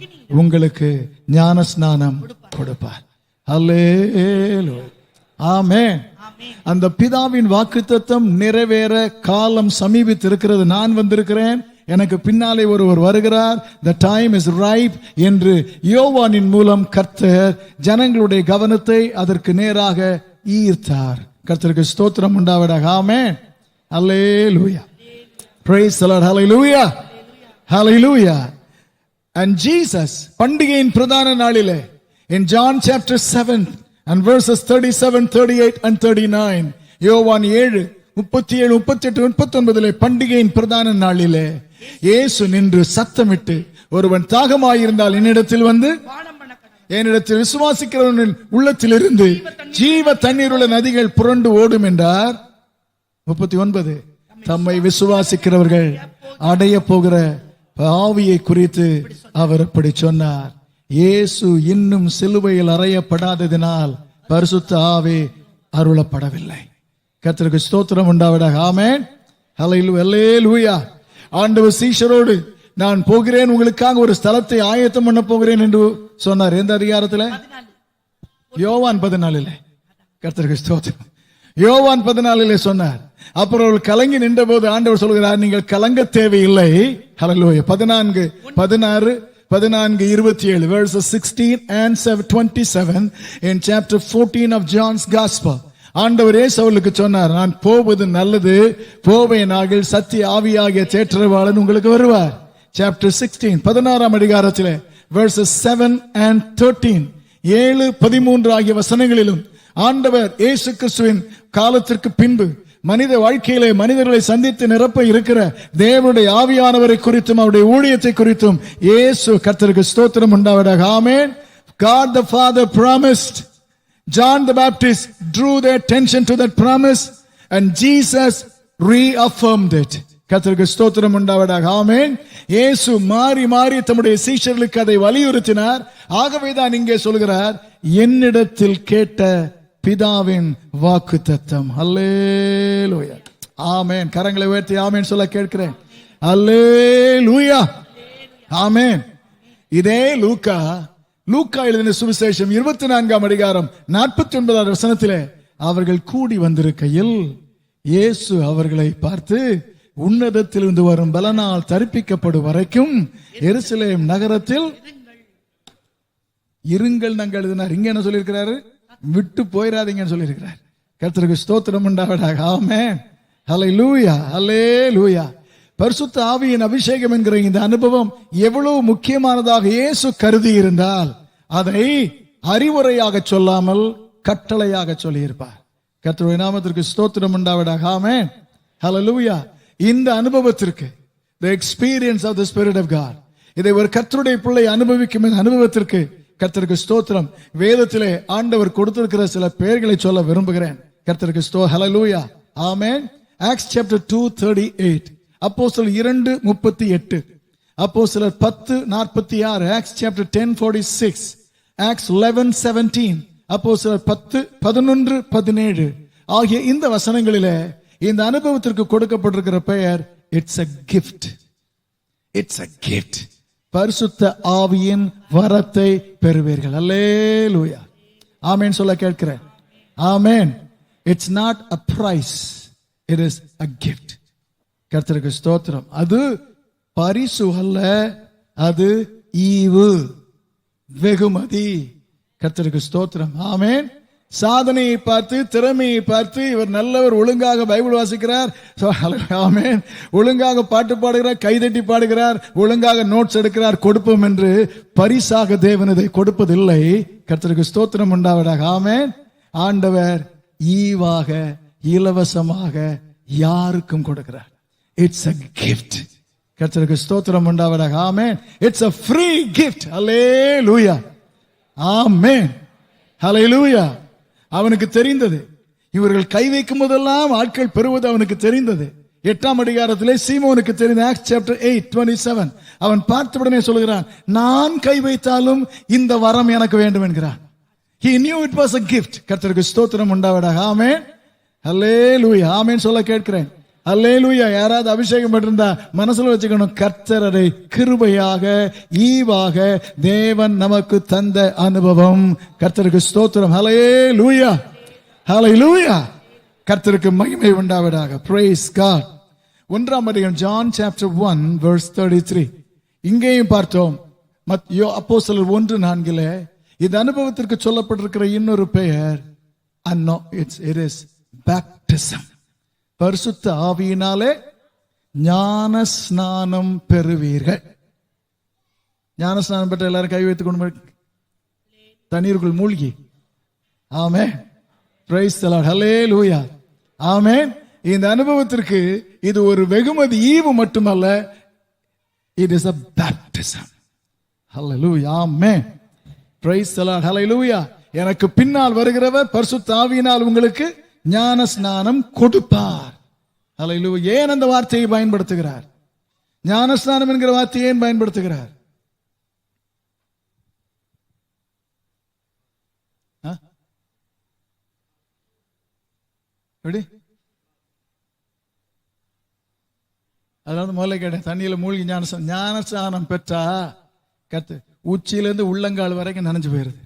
உங்களுக்கு ஞான ஸ்நானம் கொடுப்பார். ஹல்லேலூயா, ஆமென். அந்த பிதாவின் வாக்குத்தத்தம் நிறைவேற காலம் சமீபித்து இருக்கிறது. நான் வந்திருக்கிறேன், எனக்கு பின்னாலே ஒருவர் வருகிறார், the time is ripe என்று யோவானின் மூலம் கர்த்தர் ஜனங்களுடைய கவனத்தை அதற்கு நேராக ஈர்த்தார். கர்த்தருக்கு ஸ்தோத்திரம் உண்டாவதாக. ஆமென். ஹல்லேலூயா. praise the Lord. Hallelujah, hallelujah. and Jesus பண்டிகையின் பிரதான நாளிலே in John chapter 7 and verses 37, 38 and 39, யோவான் 7, 37, 38, 39 பண்டிகையின் பிரதான நாளிலே இயேசு நின்று சத்தமிட்டு, ஒருவன் தாகமாயிருந்தால் என்னிடத்தில் வந்து என்னிடத்தில் விசுவாசிக்கிறவனின் உள்ளத்திலிருந்து ஜீவ தண்ணீர் உள்ள நதிகள் புரண்டு ஓடும் என்றார். 39, தம்மை விசுவாசிக்கிறவர்கள் அடைய போகிற ஆவியை குறித்து அவர் அப்படி சொன்னார். இயேசு இன்னும் சிலுவையில் அறையப்படாததினால் பரிசுத்த ஆவி அருளப்படவில்லை. கர்த்தருக்கு ஸ்தோத்திரம் உண்டாவதாக. ஆமென். ஹல்லேலூயா. ஆண்டவர் சீஷரோடு, நான் போகிறேன், உங்களுக்காக ஒரு ஸ்தலத்தை ஆயத்தம் பண்ண போகிறேன் என்று சொன்னார். எந்த அதிகாரத்தில்? யோவான் 14. கர்த்தருக்கு ஸ்தோத்திரம். யோவான் 14 சொன்னார். அப்புறம் அவர்கள் கலங்கி நின்ற போது ஆண்டவர் சொல்கிறார், நீங்கள் கலங்க தேவையில்லை. ஹல்லேலூயா. 14:27 verses 16 and 27 in chapter 14 of John's Gospel. ஆண்டவர் இயேசு அவர்களுக்கு சொன்னார், நான் போவது நல்லது, போவேனாகில் சத்திய ஆவியாகிய தேற்றரவாளன் உங்களுக்கு வருவார். chapter 16 16ஆம் அதிகாரத்திலே verses 7 and 13, 7-13 ஆகிய வசனங்களிலும் ஆண்டவர் இயேசு கிறிஸ்துவின் காலத்திற்கு பின்பு மனித வாழ்க்கையிலே மனிதர்களை சந்தித்து நிரப்ப இருக்கிற தேவனுடைய ஆவியானவரை குறித்தும் அவருடைய ஊழியத்தை குறித்தும் இயேசு, கர்த்தருக்கு ஸ்தோத்திரம் உண்டாவதாக. ஆமென். God the Father promised. John the Baptist drew their attention to that promise and Jesus reaffirmed it. கர்த்தருக்கு ஸ்தோத்திரம் உண்டாவதாக. ஆமென். இயேசு மாறி மாறி தம்முடைய சீஷர்களுக்கு அதை வலியுறுத்தினார். ஆகவேதான் இங்கே சொல்கிறார், என்னிடத்தில் கேட்ட பிதாவின் வாக்குத்தத்தம். ஹல்லேலூயா, ஆமென். கரங்களை உயர்த்தி ஆமென் சொல்ல கேட்கிறேன். ஹல்லேலூயா, ஆமென். இதே லூக்கா எழுதின சுவிசேஷம் 24ஆம் அதிகாரம் 49ஆம் வசனத்திலே அவர்கள் கூடி வந்திருக்கையில் இயேசு அவர்களை பார்த்து, உன்னதத்திலிருந்து வரும் பலனால் தரிப்பிக்கப்படும் வரைக்கும் எருசலேம் நகரத்தில் இருங்கள் நாங்கள் எழுதினார். இங்க என்ன சொல்லியிருக்கிறாரு? விட்டு போயிடாதீங்கன்னு சொல்லியிருக்கிறார். கர்த்தருக்கு ஸ்தோத்திரம் உண்டாவதாக. ஆமென். ஹல்லேலூயா, ஹல்லேலூயா. பரிசுத்த ஆவியின் அபிஷேகம் என்கிற இந்த அனுபவம் எவ்வளவு முக்கியமானதாக இயேசு கருதி இருந்தால் அதை அறிவுரையாக சொல்லாமல் கட்டளையாக சொல்லியிருப்பார். கர்த்தருடைய நாமத்திற்கு ஸ்தோத்திரம் உண்டாவதாக. ஆமென். ஹல்லேலூயா. இந்த அனுபவத்திற்கு, the experience of the Spirit of God, இதை ஒரு கர்த்தருடைய பிள்ளை அனுபவிக்கும் இந்த அனுபவத்திற்கு கர்த்தருக்கு ஸ்தோத்திரம். வேதத்திலே ஆண்டவர் கொடுத்திருக்கிற சில பெயர்களை சொல்ல விரும்புகிறேன். கர்த்தருக்கு ஹல்லேலூயா. ஆமென். Acts chapter 2:38, அப்போஸ்தலர் 2:38, அப்போஸ்தலர் 10:46, Acts chapter 10:46, Acts 11:17, அப்போஸ்தலர் 10:11-17 ஆகிய இந்த வசனங்களிலே இந்த அனுபவத்திற்கு கொடுக்கப்பட்டிருக்கிற பெயர் it's a gift. It's a gift. பரிசுத்த ஆவியின் வரத்தை பெறுவீர்கள். அல்லேலூயா. ஆமென் சொல்ல கேட்கிறேன். ஆமென். It's not a price, it is a gift. கர்த்தருக்கு ஸ்தோத்திரம். அது பரிசு அல்ல, அது ஈவு, வெகுமதி. கர்த்தருக்கு ஸ்தோத்திரம். ஆமென். சாதனையை பார்த்து, திறமையை பார்த்து, இவர் நல்லவர், ஒழுங்காக பைபிள் வாசிக்கிறார், ஆமென், ஒழுங்காக பாட்டு பாடுகிறார், கைதட்டி பாடுகிறார், ஒழுங்காக நோட்ஸ் எடுக்கிறார், கொடுப்போம் என்று பரிசாக தேவன் இதை கொடுப்பதில்லை. கர்த்தருக்கு ஸ்தோத்திரம் உண்டாவதாக. ஆமென். ஆண்டவர் ஈவாக, இலவசமாக யாருக்கும் கொடுக்கிறார். It's a gift. கர்த்தருக்கு ஸ்தோத்திரம் உண்டாவதாக. ஆமென். It's a free gift. ஹல்லேலூயா. ஆமென். ஹல்லேலூயா. அவனுக்கு தெரிந்தது, இவர்கள் கை வைக்கும் போதெல்லாம் ஆட்கள் பெறுவது அவனுக்கு தெரிந்தது. 8ஆம் அதிகாரத்திலே சீமோனுக்கு தெரிந்த Acts chapter 8:27, அவன் பார்த்தவுடனே சொல்கிறான், நான் கை வைத்தாலும் இந்த வரம் எனக்கு வேண்டும் என்கிறான். He knew it was a gift. கர்த்தருக்கு ஸ்தோத்திரம் உண்டாவதாக. ஆமென். ஹல்லேலூயா. ஆமென் சொல்ல கேட்கிறேன். அல்லேலூயா. யாராவது அபிஷேகம் பெற்றிருந்தா மனசுல வச்சுக்கணும், கர்த்தர் அதை கிருபையாக, ஈவாக தேவன் நமக்கு தந்த அனுபவம். கர்த்தருக்கு ஸ்தோத்திரம். ஹல்லேலூயா, ஹல்லேலூயா. கர்த்தருக்கு மகிமை உண்டாவதாக. Praise God. 1ஆம் அதிகாரம் John chapter 1 verse 33. இங்கேயும் பார்த்தோம். அப்போஸ்தலர் 1:4 இந்த அனுபவத்திற்கு சொல்லப்பட்டிருக்கிற இன்னொரு பெயர் it is baptism. பரிசுத்த ஆவியினாலே ஞான ஸ்நானம் பெறுவீர்கள். ஞான ஸ்நானம் பெற்ற எல்லாரும் கை வைத்துக் கொண்டு தண்ணீருக்குள் மூழ்கி. ஆமென். Praise the Lord. ஹல்லேலூயா. ஆமென். இந்த அனுபவத்திற்கு இது ஒரு வெகுமதி, ஈவு மட்டுமல்ல, it is a baptism. ஹல்லேலூயா. ஆமென். Praise the Lord. ஹல்லேலூயா. எனக்கு பின்னால் வருகிறவர் பரிசுத்த ஆவியினால் உங்களுக்கு ஞான ஸ்நானம் கொடுப்பார். ஹல்லேலூயா. ஏன் அந்த வார்த்தையை பயன்படுத்துகிறார்? ஞான ஸ்நானம் என்கிற வார்த்தையை ஏன் பயன்படுத்துகிறார்? எப்படி? அதாவது முதல்ல கேட்டேன், தண்ணியில மூழ்கி ஞான ஸ்நானம் பெற்றா உச்சியிலிருந்து உள்ளங்கால் வரைக்கும் நனைஞ்சு போயிருது.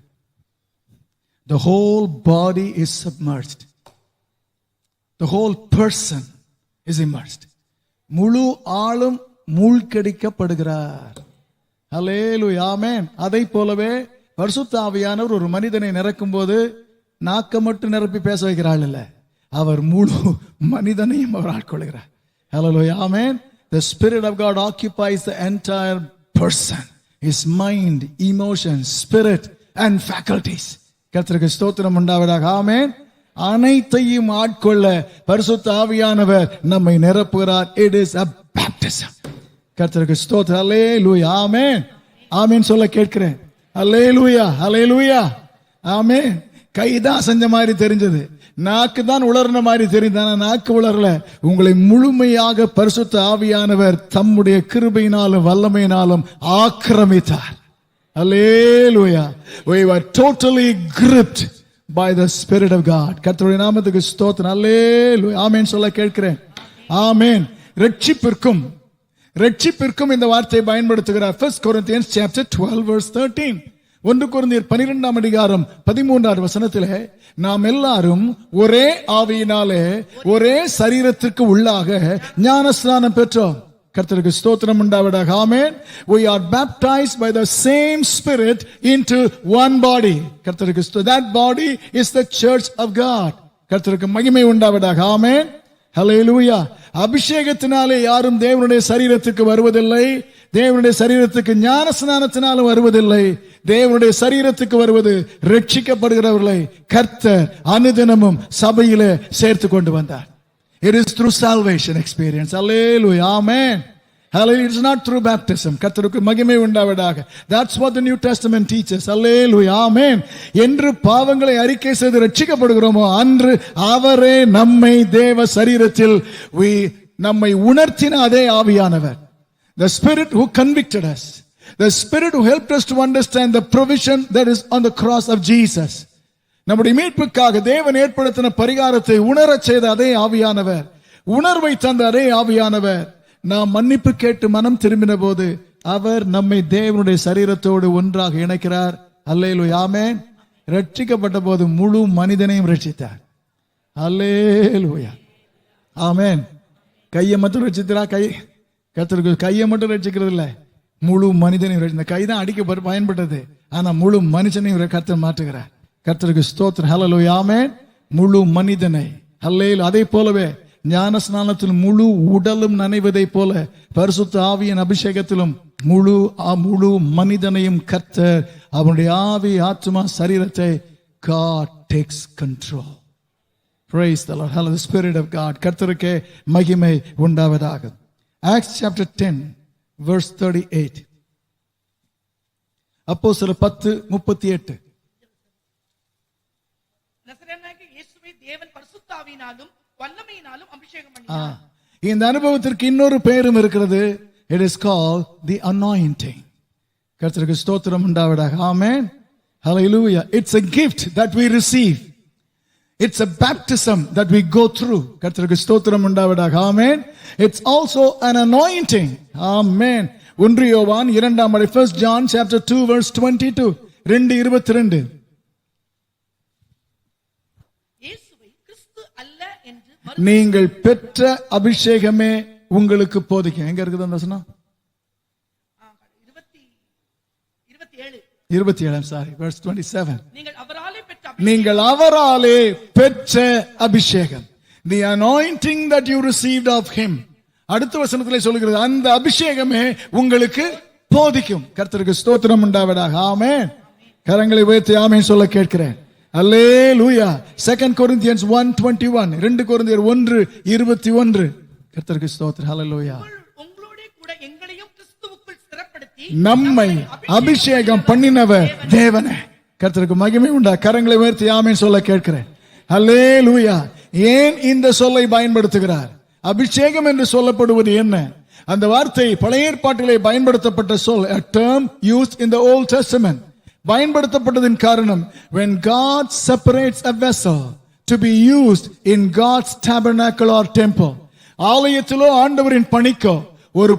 The whole body is submerged. The whole person is immersed. முழு ஆளும் மூழ்கடிக்கப்படுகிறார். ஹல்லேலூயா. ஆமென். அதை போலவே பரிசுத்த ஆவியானவர் ஒரு மனிதனை நிரப்பும் போது நாக்க மட்டும் நிரப்பி பேச வைக்கிறாள் இல்ல, அவர் முழு மனிதனையும் அவர் ஆட்கொள்கிறார். ஹல்லேலூயா. ஆமென். The Spirit of God occupies the entire person, his mind, emotions, spirit and faculties. கர்த்தருக்கு ஸ்தோத்திரம் உண்டாவதாக. ஆமென். அனைத்தையும் ஆட்கொள்ள பரிசுத்த ஆவியானவர் நம்மை நிரப்புகிறார். It is a baptism. கர்த்தருக்கு ஸ்தோத்திரம். ஹல்லேலூயா. ஆமென். ஆமென் சொல்ல கேட்கிறேன். ஹல்லேலூயா, ஹல்லேலூயா. ஆமென். கைதான் செஞ்ச மாதிரி தெரிஞ்சது, நாக்கு தான் உலர்ன மாதிரி தெரிந்தான, நாக்கு உலரல. உங்களை முழுமையாக பரிசுத்த ஆவியானவர் தம்முடைய கிருபையினாலும் வல்லமையினாலும் ஆக்கிரமித்தார். Hallelujah. We were totally gripped by the Spirit of God. கர்த்தருடைய நாமத்துக்கு ஸ்தோத்திரம். Hallelujah. ஆமென் சொல்ல கேட்கிறேன். ஆமென். ரட்சிப்பிற்கும் இந்த வார்த்தையை பயன்படுத்துகிறார். 1 Corinthians chapter 12 verse 13. 1 கொரிந்தியர் 12ஆம் அதிகாரம் 13ஆவது வசனத்திலே நாம் எல்லாரும் ஒரே ஆவியினாலே ஒரே சரீரத்திற்கு உள்ளாக ஞானஸ்நானம் பெற்றோம். கர்த்தருக்கு ஸ்தோத்திரம் உண்டாவதாக. ஆமென். We are baptized by the same spirit into one body. கர்த்தருக்கு that body is the church of God. கர்த்தருக்கு மகிமை உண்டாவதாக. ஆமென். ஹல்லேலூயா. அபிஷேகத்தினாலே யாரும் தேவனுடைய சரீரத்துக்கு வருவதில்லை. தேவனுடைய சரீரத்துக்கு ஞான ஸ்நானத்தினாலும் வருவதில்லை. தேவனுடைய சரீரத்துக்கு வருவது ரட்சிக்கப்படுகிறவர்களை கர்த்தர் அனுதினமும் சபையிலே சேர்த்து கொண்டு வந்தார். It is through salvation experience. Hallelujah. Amen. Hallelujah. It's not through baptism. கர்த்தருக்கு மகிமை உண்டாவதாக. That's what the New Testament teaches. Hallelujah. Amen. என்று பாவங்களை அறிக்கை செய்து ரட்சிக்கப்படுகிறோமோ அன்று அவரே நம்மை தேவ சரீரத்தில் நம்மை உணர்த்தின அதே ஆவியானவர். The Spirit who convicted us. The Spirit who helped us to understand the provision that is on the cross of Jesus. நம்முடைய மீட்புக்காக தேவன் ஏற்படுத்தின பரிகாரத்தை உணரச் செய்த அதே ஆவியானவர், உணர்வை தந்த அதே ஆவியானவர், நாம் மன்னிப்பு கேட்டு மனம் திரும்பின போது அவர் நம்மை தேவனுடைய சரீரத்தோடு ஒன்றாக இணைக்கிறார். அல்லேலூயா. ஆமென். ரட்சிக்கப்பட்ட போது முழு மனிதனையும் ரட்சித்தார். அல்லேலூயா. ஆமென். கையை மட்டும் ரட்சித்தாரா? கர்த்தருக்கு கையை மட்டும் ரட்சிக்கிறது இல்ல, முழு மனிதனையும் ரட்சி. கை தான் அடிக்க பயன்பட்டது, ஆனா முழு மனுஷனையும் கர்த்தர் மாற்றுகிறார். கர்த்தருக்கு ஸ்தோத்திரம். ஹல்லேலூயா. ஆமென். முழு மனிதனை. ஹல்லேலூயா. அதே போலவே ஞான ஸ்நானத்தில் முழு உடலும் நனைவதை போல பரிசுத்த ஆவியின் அபிஷேகத்திலும் முழு மனிதனையும் கர்த்தர் அவனுடைய ஆவி ஆத்மா சரீரத்தை God takes control. Praise the Lord. Hallelujah. The Spirit of God. கர்த்தருக்கே மகிமை உண்டாவதாக. Acts chapter 10 verse 38. அப்போஸ்தலர் 10:38. நசரேயனாகிய இயேசுவை தேவன் பரிசுத்த ஆவியினாலும் வல்லமையினாலும் அபிஷேகம் பண்ணினார். இந்த அனுபவத்திற்கு இன்னொரு பெயரும் இருக்கிறது. It is called the anointing. கர்த்தருக்கு ஸ்தோத்திரம் உண்டாவதாக. ஆமென். Hallelujah. It's a gift that we receive. It's a baptism that we go through. கர்த்தருக்கு ஸ்தோத்திரம் உண்டாவதாக. ஆமென். It's also an anointing. ஆமென். 1 யோவான் 2ஆம் அதிகாரம் 1 John chapter 2 verse 22. 2:22. நீங்கள் பெற்ற அபிஷேகமே உங்களுக்கு போதிக்கும். எங்க இருக்குது அந்த வசனம்? 27 சாரி verse 27. நீங்கள் அவராலே பெற்ற அபிஷேகம். The anointing that you received of him. அடுத்த வசனத்திலே சொல்கிறது அந்த அபிஷேகமே உங்களுக்கு போதிக்கும். கர்த்தருக்கு ஸ்தோத்திரம் உண்டாவதாக. ஆமென். கரங்களை உயர்த்தி ஆமென் சொல்ல கேட்கிறேன். அல்லேலூயா. 2 Corinthians 1:21. 2 கொரிந்தியர் 1:21. கர்த்தருக்கு ஸ்தோத்திரம். ஹல்லேலூயா. உங்களோட கூட எங்களையும் கிறிஸ்துவுக்குள் ஸ்திரப்படுத்தி நம்மை அபிஷேகம் பண்ணினவர் தேவனே. கர்த்தருக்கு மகிமை உண்டா. கரங்களை உயர்த்தி ஆமென் சொல்ல கேட்கிறேன். அல்லேலூயா. ஏன் இந்த சொல்லை பயன்படுத்துகிறார்? அபிஷேகம் என்று சொல்லப்படுவது என்ன? அந்த வார்த்தை பழைய ஏற்பாட்டிலே பயன்படுத்தப்பட்ட சொல், a term used in the Old Testament. பயன்படுத்தப்பட்டதின் காரணம், when God separates a vessel to be used in God's tabernacle or temple, ஆலயத்திலோ ஆண்டவரின் பணிக்கோ ஒரு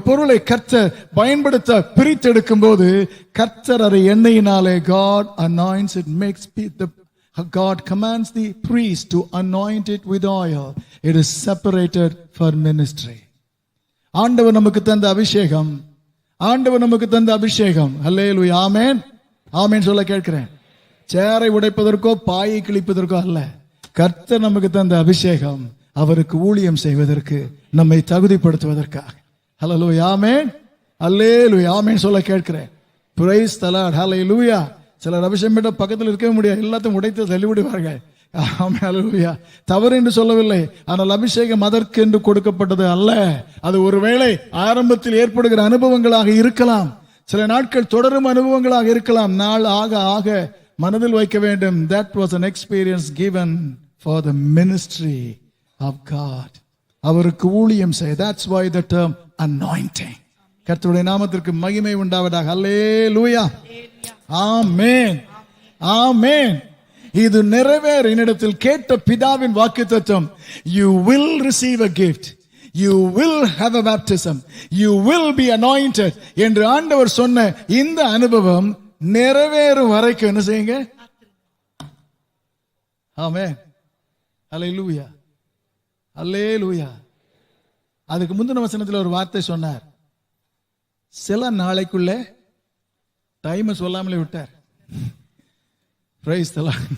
பொருளை கர்த்தர் பயன்படுத்த பிரித்தெடுக்கும் போது கர்த்தர் அதை எண்ணெயினாலே God anoints it, makes God commands the priest to anoint it with oil. It is separated for ministry. ஆண்டவர் நமக்கு தந்த அபிஷேகம், அல்லேலூயா. ஆமென். ஆமென் சொல்ல கேட்கிறேன். சேரை உடைப்பதற்கோ பாயை கிழிப்பதற்கோ அல்ல. கர்த்தர் நமக்கு தந்த அபிஷேகம் அவருக்கு ஊழியம் செய்வதற்கு, நம்மை தகுதிப்படுத்துவதற்காக. ஹல்லேலூயா. ஆமென். அல்லேலூயா. ஆமென் சொல்ல கேட்கிறேன். Praise the Lord. ஹல்லேலூயா. சிலர் அபிஷேகம் பெற்ற பக்கத்தில் இருக்கவே முடியாது, எல்லாத்தையும் உடைத்து தள்ளிவிடுவார்கள். தவறு என்று சொல்லவில்லை, ஆனால் அபிஷேகம் அதற்கு என்று கொடுக்கப்பட்டது அல்ல. அது ஒருவேளை ஆரம்பத்தில் ஏற்படுகிற அனுபவங்களாக இருக்கலாம், சில நாட்கள் தொடரும் அனுபவங்களாக இருக்கலாம். நாள் ஆக ஆக மனதில் வைக்க வேண்டும். That was an experience given for the ministry of God. அவருக்கு ஊழியம் செய்ய. That's why the term anointing. கர்த்தருடைய நாமத்திற்கு மகிமை உண்டாவதாக. அல்லேலூயா. ஆமென். ஆமென். இது நிறைவேற என்னிடத்தில் கேட்ட பிதாவின் வாக்குத்தத்தம். You will receive a gift. You will have a baptism. You will be anointed என்று ஆண்டவர் சொன்ன இந்த அனுபவம் நிறைவேறும் வரைக்கும் என்ன செய்யுங்க? ஆமென். அல்லேலூயா, அல்லேலூயா. அதுக்கு முந்தின வசனத்துல ஒரு வார்த்தை சொன்னார். சில நாளைக்குள்ள டைம் சொல்லாமலே விட்டார். Price the Lord.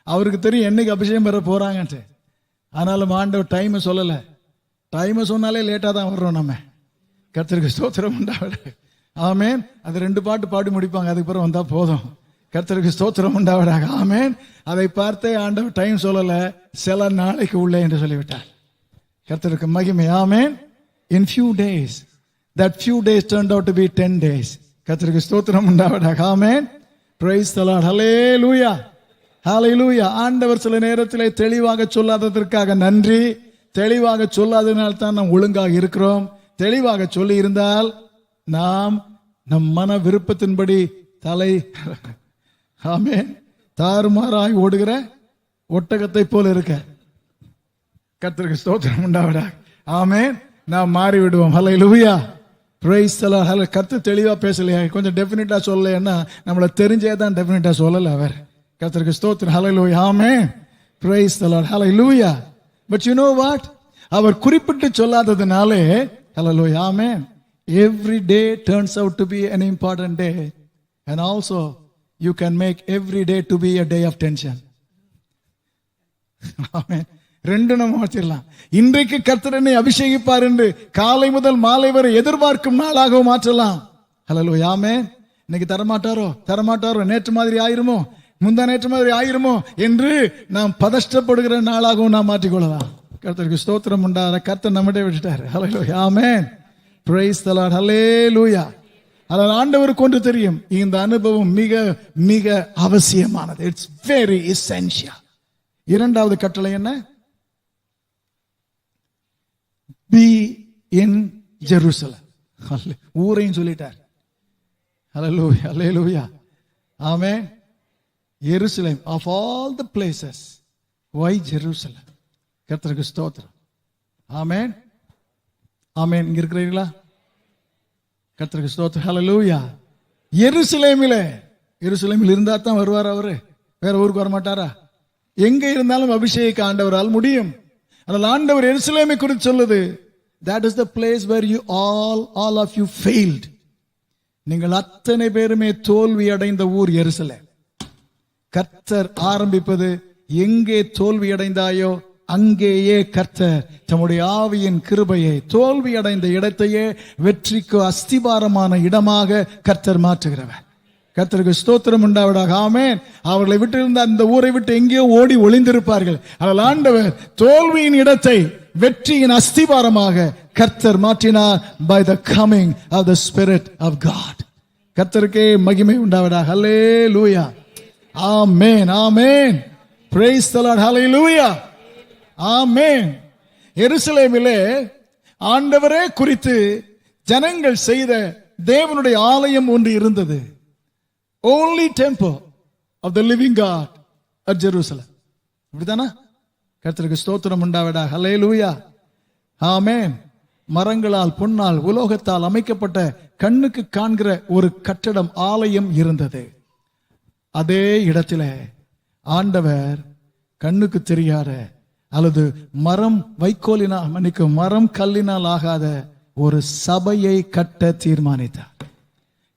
அவருக்கு தெரியும் என்னைக்கு அபிஷேகம் பெற போறாங்கன்ட்டு. ஆனாலும் ஆண்டவர் டைம் சொல்லல. டைம் சொன்னாலே லேட்டா தான் வர்றோம் நம்ம. கர்த்தருக்கு ஸ்தோத்திரம் உண்டாவதாக. ஆமென். அது 2 பாட்டு பாடி முடிப்பாங்க, அதுக்கு பிறகு வந்தா போதும். கர்த்தருக்கு ஸ்தோத்திரம் உண்டாவதாக. ஆமென். அதை பார்த்தே ஆண்டவர் டைம் சொல்லல, சில நாளைக்கு உள்ளே என்று சொல்லிவிட்டார். கர்த்தருக்கு மகிமை. ஆமென். In few days, that few days turned out to be 10 days. கர்த்தருக்கு ஸ்தோத்திரம் உண்டாவதாக. ஆமென். Praise the Lord. Hallelujah, hallelujah. ஆண்டவர் சில நேரத்திலே தெளிவாக சொல்லாததற்காக நன்றி. தெளிவாக சொல்லாததினால் தான் நாம் ஒழுங்காக இருக்கிறோம். தெளிவாக சொல்லி இருந்தால் நாம் நம் மன விருப்பத்தின்படி தலை ஆமென் தாறுமாறாய் ஓடுகிற ஒட்டகத்தை போல இருக்க. கர்த்தருக்கு ஸ்தோத்திரம் உண்டாவதாக. ஆமென். நாம் மாறி விடுவோம். ஹல்லேலூயா, பிரைஸ் தி லார்ட். ஹல்லேலூயா. கர்த்தர் தெளிவா பேசலையா, கொஞ்சம் டெஃபினிட்டா சொல்லலைன்னா நம்மள தெரிஞ்சே தான் டெஃபினிட்டா சொல்லல அவர். கர்த்தருக்கு ஸ்தோத்திரம். ஹல்லேலூயா, ஆமென். Praise the Lord. ஹல்லேலூயா. பட் யூ நோ வாட், அவர் குறிப்பிட்டு சொல்லாததுனாலே ஹல்லேலூயா, ஆமென், every day turns out to be an important day, and also you can make every day to be a day of tension. ஆமென். 2 நம்ம வச்சிடலாம். இன்றைக்கு கர்த்தர் என்னை அபிஷேகிப்பார் என்று காலை முதல் மாலை வரை எதிர்பார்க்கும் நாளாக மாற்றலாம். ஹல்லேலூயா, ஆமென். இன்னைக்கு தரமாட்டாரோ, நேற்று மாதிரி ஆயிருமோ, முந்தா நேற்று மாதிரி ஆயிருமோ என்று நாம் பதஷ்டப்படுகிற நாளாகவும் நாம் மாற்றிக்கொள்ளலாம். கர்த்தருக்கு ஸ்தோத்திரம் உண்டாக. கர்த்தர் நம்மகிட்ட விட்டுட்டார். ஹல்லேலூயா, ஆமென். Praise the Lord. ஹல்லேலூயா. அதனால் ஆண்டவருக்கு ஒன்று தெரியும், இந்த அனுபவம் மிக மிக அவசியமானது. It's very essential. 2வது கட்டளை என்ன? Be in Jerusalem. ஊரையும் சொல்லிட்டார். ஹல்லேலூயா, ஹல்லேலூயா, ஆமென். எருசலேம், of all the places, why Jerusalem? கர்த்தருக்கு ஸ்தோத்திரம். ஆமென், ஆமென். இங்க இருக்கிறீங்களா? கர்த்தருக்கு ஸ்தோத்திரம். ஹல்லேலூயா. எருசலேமில் இருந்தா தான் வருவார் அவரு, வேற ஊருக்கு வர மாட்டாரா? எங்க இருந்தாலும் அபிஷேக ஆண்டவரால் முடியும். ஆனால் ஆண்டவர் எருசலேமை குறித்து சொல்லுது, that is the place where you all of you failed. நீங்கள் அத்தனை பேருமே தோல்வி அடைந்த ஊர் எருசலேம். கர்த்தர் ஆரம்பிப்பது எங்கே தோல்வி அடைந்தாயோ அங்கேயே கர்த்தர் தம்முடைய ஆவியின் கிருபையை தோல்வி அடைந்த இடத்தையே வெற்றிக்கு அஸ்திபாரமான இடமாக கர்த்தர் மாற்றுகிறவர். கர்த்தருக்கு ஸ்தோத்திரம் உண்டாவதாக. ஆமென். அவர்களை விட்டு இருந்த அந்த ஊரை விட்டு எங்கேயோ ஓடி ஒளிந்திருப்பார்கள். ஆனால் ஆண்டவர் தோல்வியின் இடத்தை வெற்றியின் அஸ்திபாரமாக கர்த்தர் மாற்றினார். by the coming of the Spirit of God. கர்த்தருக்கே மகிமை உண்டாவதாக. ஹல்லேலூயா, ஆமென், ஆமென். praise the Lord. hallelujah, ஆமென். எருசலேமிலே ஆண்டவரே குறித்து ஜனங்கள் செய்த தேவனுடைய ஆலயம் ஒன்று இருந்தது. only temple of the living God at Jerusalem. அப்படிதானா? கர்த்தருக்கு ஸ்தோத்திரம் உண்டாவதாக. ஹல்லேலூயா, ஆமென். மரங்களால், பொன்னால், உலோகத்தால் அமைக்கப்பட்ட கண்ணுக்கு காண்கிற ஒரு கட்டடம், ஆலயம் இருந்தது. அதே இடத்திலே ஆண்டவர் கண்ணுக்கு தெரியாத அல்லது மரம் வைக்கோலினால் மரம் கல்லினால் ஆகாத ஒரு சபையை கட்ட தீர்மானித்தார்.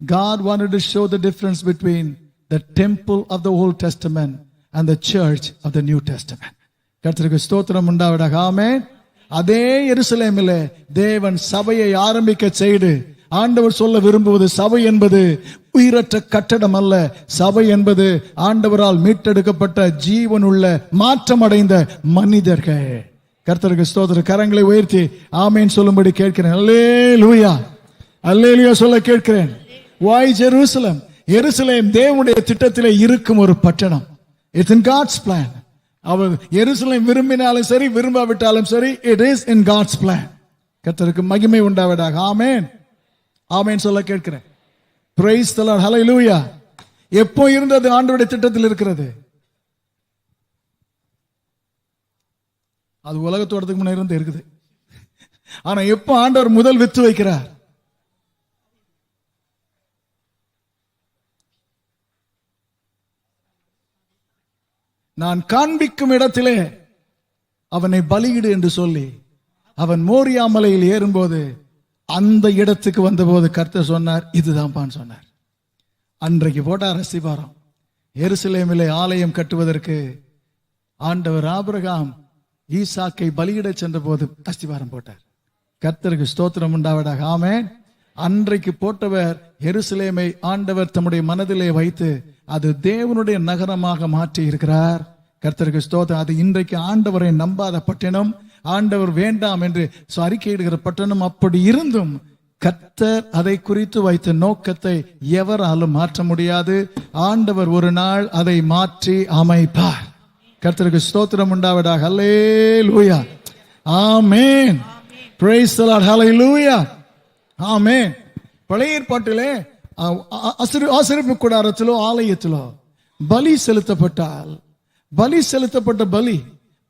God wanted to show the difference between the temple of the Old Testament and the church of the New Testament. கர்த்தருக்கு ஸ்தோத்திரம் உண்டாவதாக. ஆமென். அதே எருசலேமிலே தேவன் சபையை ஆரம்பிக்க செய்து ஆண்டவர் சொல்ல விரும்புவது, சபை என்பது உயிரற்ற கட்டடம் அல்ல. சபை என்பது ஆண்டவரால் மீட்டெடுக்கப்பட்ட ஜீவனுள்ள மாற்றமடைந்த மனிதர்கள். கர்த்தருக்கு ஸ்தோத்திரம். கரங்களை உயர்த்தி ஆமென் சொல்லும்படி கேட்கிறேன். அல்லேலூயா, அல்லேலூயா சொல்ல கேட்கிறேன். why Jerusalem? எருசலேம் தேவனுடைய திட்டத்திலே இருக்கும் ஒரு பட்டணம். it's in God's plan. அவர் எருசலேம் விரும்பினாலும் சரி, விரும்பாவிட்டாலும் சரி, it is in God's plan. கர்த்தருக்கு மகிமை உண்டாவதாக. ஆமென், ஆமென் சொல்ல கேட்கிறேன். praise the Lord. hallelujah. எப்போ இருந்தது ஆண்டவருடைய திட்டத்தில் இருக்கிறது? அது உலகத்தோடத்துக்கு முன்ன இருந்து இருக்குது. ஆனா எப்போ ஆண்டவர் முதல் வித்து வைக்கிறார்? நான் காண்பிக்கும் இடத்திலே அவனை பலியிடு என்று சொல்லி அவன் மோரியா மலையில் ஏறும்போது அந்த இடத்துக்கு வந்தபோது கர்த்தர் சொன்னார், இதுதான்பான்னு சொன்னார். அன்றைக்கு போட்டார் அஸ்திபாரம். எருசலேமிலே ஆலயம் கட்டுவதற்கு ஆண்டவர் ஆபிரகாம் ஈசாக்கை பலியிட சென்ற போது அஸ்திபாரம் போட்டார். கர்த்தருக்கு ஸ்தோத்திரம் உண்டாவதாக. ஆமென். அன்றைக்கு போட்டவர் எருசலேமை ஆண்டவர் தம்முடைய மனதிலே வைத்து அது தேவனுடைய நகரமாக மாற்றி இருக்கிறார். கர்த்தருக்கு ஸ்தோத்திரம். அது இன்றைக்கு ஆண்டவரை நம்பாத பட்டணம், ஆண்டவர் வேண்டாம் என்று அறிக்கையிடுகிற பட்டணம். அப்படி இருந்தும் கர்த்தர் அதை குறித்து வைத்த நோக்கத்தை எவராலும் மாற்ற முடியாது. ஆண்டவர் ஒரு நாள் அதை மாற்றி அமைப்பார். கர்த்தருக்கு ஸ்தோத்திரம் உண்டாவதாக. ஹல்லேலூயா. ஆமென். Praise the Lord. ஹல்லேலூயா. ஆமென். பழைய ஏற்பாட்டிலே ஆசரிப்பு கூடாரத்திலோ ஆலயத்திலோ பலி செலுத்தப்பட்டால் செலுத்தப்பட்ட பலி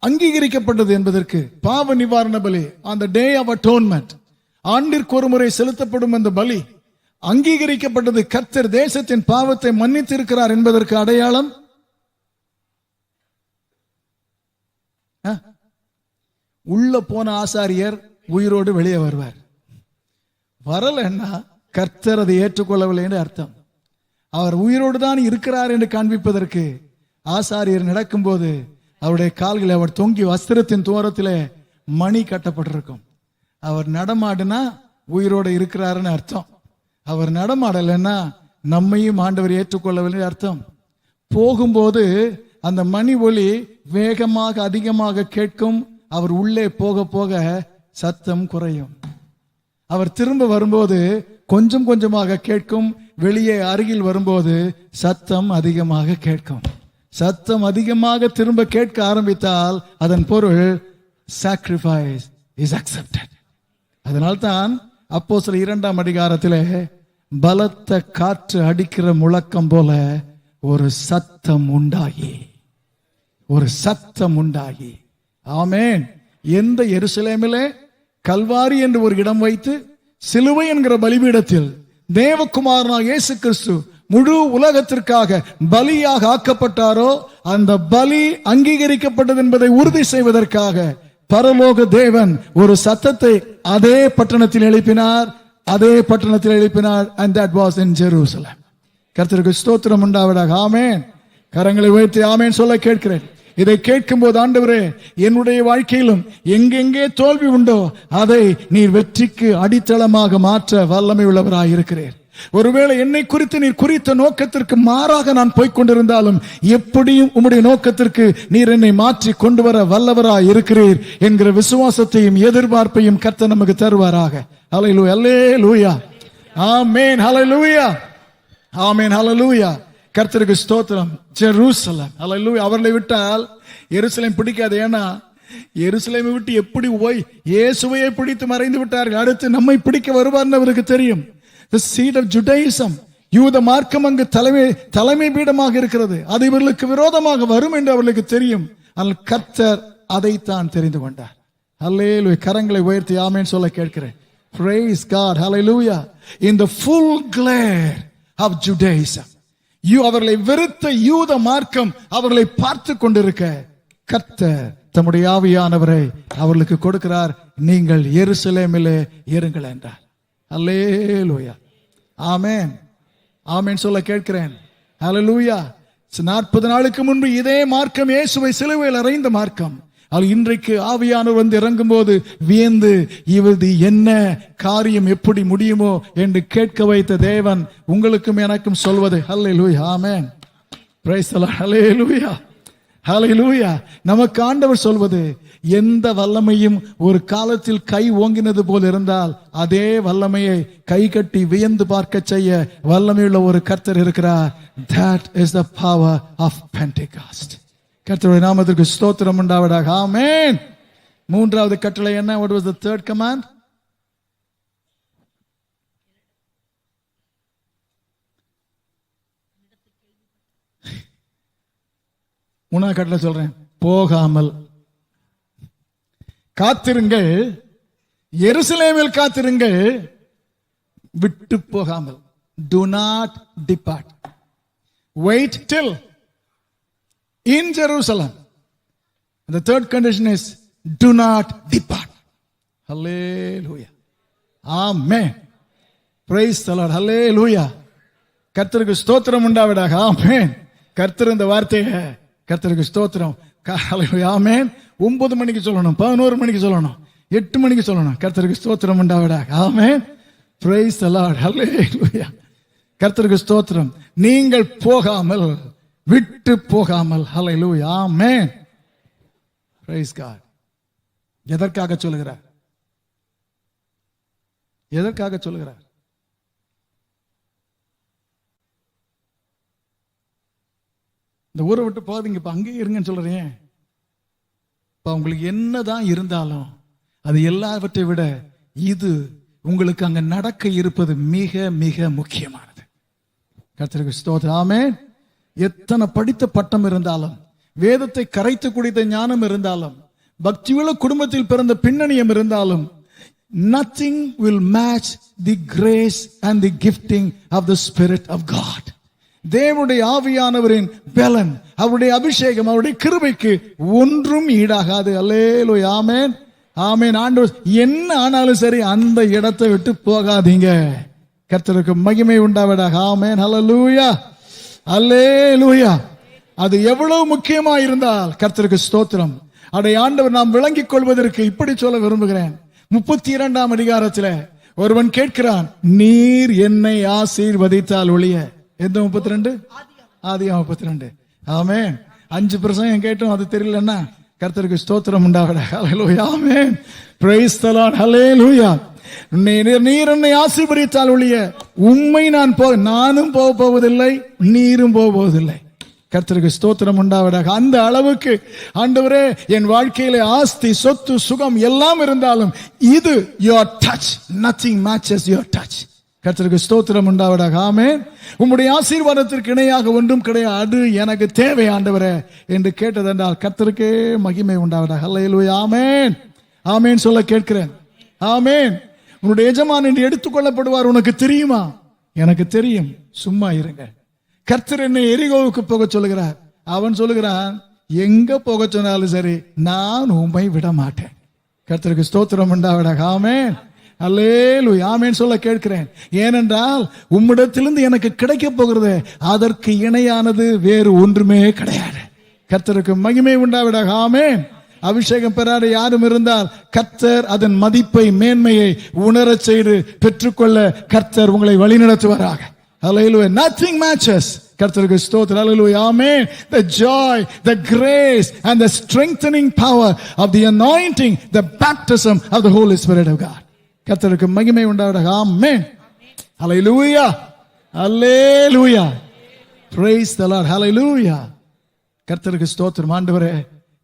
அங்கீகரிக்கப்பட்டது என்பதற்கு பாவ நிவாரண பலி, அந்த டே ஆஃப் அட்டோன்மென்ட், ஆண்டிற்கு ஒரு முறை செலுத்தப்படும் அந்த பலி அங்கீகரிக்கப்பட்டது. கர்த்தர் தேசத்தின் பாவத்தை மன்னித்து இருக்கிறார் என்பதற்கு அடையாளம். உள்ள போன ஆசாரியர் உயிரோடு வெளியே வருவார். வரலன்னா கர்த்தர் அதை ஏற்றுக்கொள்ளவில்லை என்று அர்த்தம். அவர் உயிரோடு தான் இருக்கிறார் என்று காண்பிப்பதற்கு ஆசாரியர் நடக்கும்போது அவருடைய கால்களை அவர் தொங்கி வஸ்திரத்தின் தூரத்திலே மணி கட்டப்பட்டிருக்கும். அவர் நடமாடுனா உயிரோடு இருக்கிறாருன்னு அர்த்தம். அவர் நடமாடலைன்னா நம்மையும் ஆண்டவர் ஏற்றுக்கொள்ளவில்லை அர்த்தம். போகும்போது அந்த மணி ஒலி வேகமாக அதிகமாக கேட்கும். அவர் உள்ளே போக போக சத்தம் குறையும். அவர் திரும்ப வரும்போது கொஞ்சம் கொஞ்சமாக கேட்கும். வெளியே அருகில் வரும்போது சத்தம் அதிகமாக கேட்கும். சத்தம் அதிகமாக திரும்ப கேட்க ஆரம்பித்தால் அதன் பொருள் sacrifice is accepted. அதனால்தான் அப்போஸ்தலர் 2ஆம் அதிகாரத்திலே பலத்த காற்று அடிக்கிற முழக்கம் போல ஒரு சத்தம் உண்டாகி ஆமென். எந்த எருசலேமிலே கல்வாரி என்று ஒரு இடம் வைத்து சிலுவை என்கிற பலிபீடத்தில் தேவகுமாரனாக இயேசு கிறிஸ்து முழு உலகத்திற்காக பலியாக ஆக்கப்பட்டாரோ அந்த பலி அங்கீகரிக்கப்பட்டது என்பதை உறுதி செய்வதற்காக பரலோக தேவன் ஒரு சத்தத்தை அதே பட்டணத்தில் எழுப்பினார். and that was in Jerusalem. கர்த்தருக்கு ஸ்தோத்திரம் உண்டாவதாக. ஆமென். கரங்களை உயர்த்தி ஆமென் சொல்ல கேட்கிறேன். இதை கேட்கும் போது ஆண்டவரே, என்னுடைய வாழ்க்கையிலும் எங்கெங்கே தோல்வி உண்டோ அதை நீர் வெற்றிக்கு அடித்தளமாக மாற்ற வல்லமை உள்ளவராய் இருக்கிறீர். ஒருவேளை என்னை குறித்து நீர் குறித்த நோக்கத்திற்கு மாறாக நான் போய்கொண்டிருந்தாலும் எப்படியும் உம்முடைய நோக்கத்திற்கு நீர் என்னை மாற்றி கொண்டு வர வல்லவராய் இருக்கிறீர் என்கிற விசுவாசத்தையும் எதிர்பார்ப்பையும் கர்த்தர் நமக்கு தருவாராக. ஹல்லேலூயா. ஹல்லேலூயா. ஆமென். ஹல்லேலூயா. ஆமென். ஹல்லேலூயா. கர்த்தருக்கு ஸ்தோத்திரம். ஜெருசலேம். ஹல்லேலூயா. அவர்களை விட்டால் எருசலேம் பிடிக்காது. ஏன்னா எருசலேமை விட்டு எப்படி போய் இயேசுவையே பிடித்து மறைந்து விட்டார்கள். அடுத்து நம்மை பிடிக்க வருவார்னு அவருக்கு தெரியும். The seed of Judaism, யூத மார்க்கம் அங்கு தலைமை பீடமாக இருக்கிறது. அது இவர்களுக்கு விரோதமாக வரும் என்று அவர்களுக்கு தெரியும். ஆனால் கர்த்தர் அதைத்தான் தெரிந்து கொண்டார். ஹல்லேலூயா. கரங்களை உயர்த்தி ஆமென் சொல்ல கேட்கிறேன். Praise God. Hallelujah. In the full glare of Judaism, அவர்களை வெறுத்த யூத மார்க்கம் அவர்களை பார்த்து கொண்டிருக்க கர்த்தர் தம்முடைய ஆவியானவரை அவர்களுக்கு கொடுக்கிறார். நீங்கள் எருசலேமிலே இருங்கள் என்றார். அல்லேலூயா. ஆமென். ஆமென் சொல்ல கேட்கிறேன். ஹல்லேலூயா. 40 நாளுக்கு முன்பு இதே மார்க்கம் இயேசுவை சிலுவையில் அறைந்த மார்க்கம். இன்றைக்கு ஆவியானவர் வந்து இறங்கும் போது வியந்து இவது என்ன காரியம் எப்படி முடியுமோ என்று கேட்க வைத்த தேவன் உங்களுக்கும் எனக்கும் சொல்வது ஹல்லேலூயா. ஆமென். Praise the Lord. ஹல்லேலூயா. ஹல்லேலூயா. நமக்கு ஆண்டவர் சொல்வது, எந்த வல்லமையும் ஒரு காலத்தில் கை ஓங்கினது போல் இருந்தால் அதே வல்லமையை கை கட்டி வியந்து பார்க்க செய்ய வல்லமையுள்ள ஒரு கர்த்தர் இருக்கிறார். That is the power of Pentecost. கர்த்தருடைய நாமத்திற்கு ஸ்தோத்திரம் உண்டாவதாக. ஆமென். மூன்றாவது கட்டளை என்ன? What was the third command? மூணாவது கட்டளை சொல்றேன். போகாமல் காத்திருங்கள், எருசலேமில் காத்திருங்கள், விட்டு போகாமல். Do not depart. Wait till. in Jerusalem. And the third condition is, do not depart. Hallelujah. Amen. Praise the Lord. Hallelujah. கர்த்தருக்கு ஸ்தோத்திரம் உண்டாவதாக. ஆமென். கர்த்தர் இந்த வார்த்தையை, கர்த்தருக்கு ஸ்தோத்திரம். ஆமென். 9 மணிக்கு சொல்லணும், 11 மணிக்கு சொல்லணும், 8 மணிக்கு சொல்லணும். கர்த்தருக்கு ஸ்தோத்திரம் உண்டாவதாக. ஆமென். Praise the Lord. Hallelujah. கர்த்தருக்கு ஸ்தோத்திரம். நீங்கள் போகாமல், விட்டு போகாமல். Hallelujah. Amen. Praise God. எதற்காக சொல்லுகிறார்? எதற்காக சொல்லுகிறார்? இந்த ஊரை விட்டு போகாதீங்க, இப்ப அங்கேயே இருங்கன்னு சொல்றேன். இப்ப உங்களுக்கு என்னதான் இருந்தாலும் அது எல்லாவற்றை விட இது உங்களுக்கு அங்க நடக்க இருப்பது மிக மிக முக்கியமானது. கர்த்தருக்கு ஸ்தோத்திரம். ஆமென். எத்தனை படித்த பட்டம் இருந்தாலும், வேதத்தை கரைத்து குடித்த ஞானம் இருந்தாலும், பக்தியுள்ள குடும்பத்தில் பிறந்த பின்னணியம் இருந்தாலும், nothing will match the grace and the gifting of the Spirit of God. தேவனுடைய ஆவியானவரின் பலன், அவருடைய அபிஷேகம், அவருடைய கிருபைக்கு ஒன்றும் ஈடாகாது. அல்லேலூயா. ஆமென். ஆமென். ஆண்டவர் என்ன ஆனாலும் சரி அந்த இடத்தை விட்டு போகாதீங்க. கர்த்தருக்கு மகிமை உண்டாவதாக. ஆமென். ஹல்லேலூயா. அல்லேலூயா. அது எவ்வளவு முக்கியமா இருந்தால் கர்த்தருக்கு ஸ்தோத்திரம். அதை ஆண்டவர் நாம் விளங்கிக் கொள்வதற்கு இப்படி சொல்ல விரும்புகிறேன். 32ஆம் அதிகாரத்தில் ஒருவன் கேட்கிறான், நீர் என்னை ஆசீர்வதித்தால் ஒழிய. எந்த 32? ஆதியாகமம் 32. ஆமென். 5% கேட்டோம், அது தெரியலன்னா கர்த்தருக்கு ஸ்தோத்திரம் உண்டாவதாக. ஹல்லேலூயா. ஆமென். Praise the Lord. ஹல்லேலூயா. நீர் என்னை ஆசீர்வதித்தால் ஒழிய உம்மை நானும் போவதில்லை, நீரும் போவதில்லை. கர்த்தருக்கு ஸ்தோத்திரம் உண்டாவதாக. அந்த அளவுக்கு ஆண்டவரே, என் வாழ்க்கையில ஆஸ்தி, சொத்து, சுகம் எல்லாம் இருந்தாலும் இது your touch, nothing matches your touch. கர்த்தருக்கு ஸ்தோத்திரம் உண்டாவதாக. ஆமென். உம்முடைய ஆசீர்வாதத்திற்கு இணையாக ஒன்றும் கிடையாது, எனக்கு தேவை ஆண்டவரே என்று கேட்டதென்றால் கர்த்தருக்கே மகிமை உண்டாவதாக. ஹல்லேலூயா. ஆமென். ஆமென் சொல்ல கேட்கிறேன். ஆமென். உன்னுடைய எஜமான் என்று எடுத்துக்கொள்ளப்படுவார், உனக்கு தெரியுமா? எனக்கு தெரியும், சும்மா இருங்க. கர்த்தர் என்னை எரிகோவுக்கு போக சொல்லுகிறார். அவன் சொல்லுகிறான், எங்க போக சொன்னாலும் சரி நான் உம்மை விட மாட்டேன். கர்த்தருக்கு ஸ்தோத்திரம் உண்டாவதாக. ஆமென். அல்லேலூயா. ஆமென் சொல்ல கேட்கிறேன். ஏனென்றால் உம்மிடத்திலிருந்து எனக்கு கிடைக்க போகிறது அதற்கு இணையானது வேறு ஒன்றுமே கிடையாது. கர்த்தருக்கு மகிமை உண்டாவதாக. ஆமென். அபிஷேகம் பெறாத யாரும் இருந்தால் கர்த்தர் அதன் மதிப்பை, மேன்மையை உணரச் செய்து பெற்றுக்கொள்ள கர்த்தர் உங்களை வழிநடத்துவாராக. Hallelujah. Nothing matches. கர்த்தருக்கு ஸ்தோத்திரம். Hallelujah. Amen. The joy, the grace and the strengthening power of the anointing, the baptism of the Holy Spirit of God. கர்த்தருக்கு மகிமை உண்டாவதாக. Amen. Hallelujah. Hallelujah. Praise the Lord. Hallelujah. கர்த்தருக்கு ஸ்தோத்திரம். ஆண்டவரே,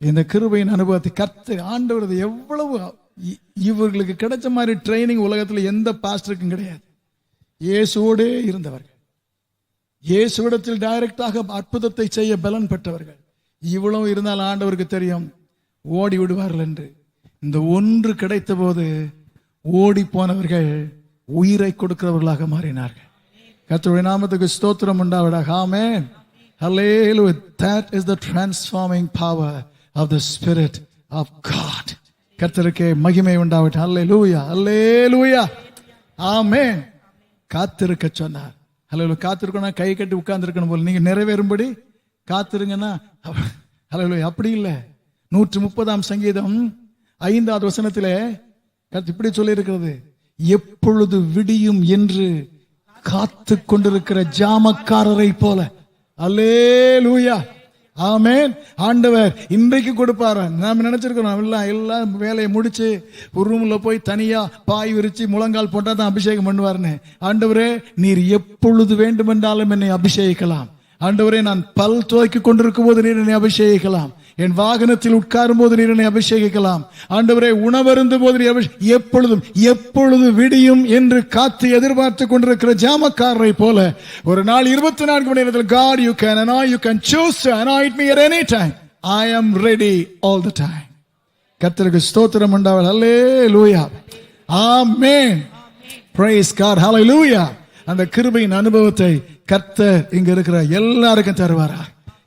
இந்த கிருபையின் அனுபவத்தை கர்த்தர் ஆண்டவர் எவ்வளவு இவர்களுக்கு கிடைச்ச மாதிரி ட்ரைனிங் உலகத்தில் எந்த பாஸ்டருக்கும் கிடையாது. இயேசுவோடே இருந்தவர்கள், இயேசுவிடத்தில் டைரக்டாக அற்புதத்தை செய்ய பலன் பெற்றவர்கள். இவ்வளவு இருந்தால் ஆண்டவருக்கு தெரியும் ஓடி விடுவார்கள் என்று. இந்த ஒன்று கிடைத்த போது ஓடி போனவர்கள் உயிரை கொடுக்கிறவர்களாக மாறினார்கள். கர்த்தருடைய நாமத்துக்கு ஸ்தோத்திரம் உண்டாவதாக. ஆமென். Hallelujah. That is the transforming power of the Spirit of God. கர்த்தருக்கே மகிமை உண்டாவதாக. Hallelujah. Hallelujah. Amen. காத்திருக்க சொன்னார். ஹல்லேலூயா. காத்திருக்கணும், கை கட்டி உட்கார்ந்து இருக்கணும் போல. நீங்க நிறைவேறும்படி காத்திருங்கன்னா ஹல்லேலூயா. அப்படி இல்லை. 130ஆம் சங்கீதம் 5வது வசனத்திலே இப்படி சொல்லி இருக்கிறது, எப்பொழுது விடியும் என்று காத்து கொண்டிருக்கிற ஜாமக்காரரை போல. அல்லேலூயா. ஆமென். ஆண்டவர் இன்றைக்கு கொடுப்பாரு. நாம நினைச்சிருக்கிறோம் எல்லாம் வேலையை முடிச்சு ஒரு ரூம்ல போய் தனியா பாய் விரிச்சு முழங்கால் போட்டா தான் அபிஷேகம் பண்ணுவாருன்னு. ஆண்டவரே, நீர் எப்பொழுது வேண்டுமென்றாலும் என்னை அபிஷேகிக்கலாம். ஆண்டவரே, நான் பல் துவைக்கு கொண்டிருக்கும் போது நீர் என்னை அபிஷேகிக்கலாம். என் வாகனத்தில் உட்காரும் போது நீர் என்னை அபிஷேகிக்கலாம். ஆண்டவரே, உணவருந்தும் போது எப்பொழுதும் எப்பொழுது விடியும் என்று காத்து எதிர்பார்த்து கொண்டிருக்கிற ஜாமக்காரரை போல ஒரு நாள் 24 மணி நேரத்தில் God, you can anoint, you can choose to anoint me at any time. I am ready all the time. கர்த்தருக்கு ஸ்தோத்திரம் உண்டாவதாக. ஹல்லேலூயா. ஆமென். Praise God. Hallelujah. அந்த கிருபையின் அனுபவத்தை கர்த்தர் இங்க இருக்கிற எல்லாருக்கும் தருவாரா.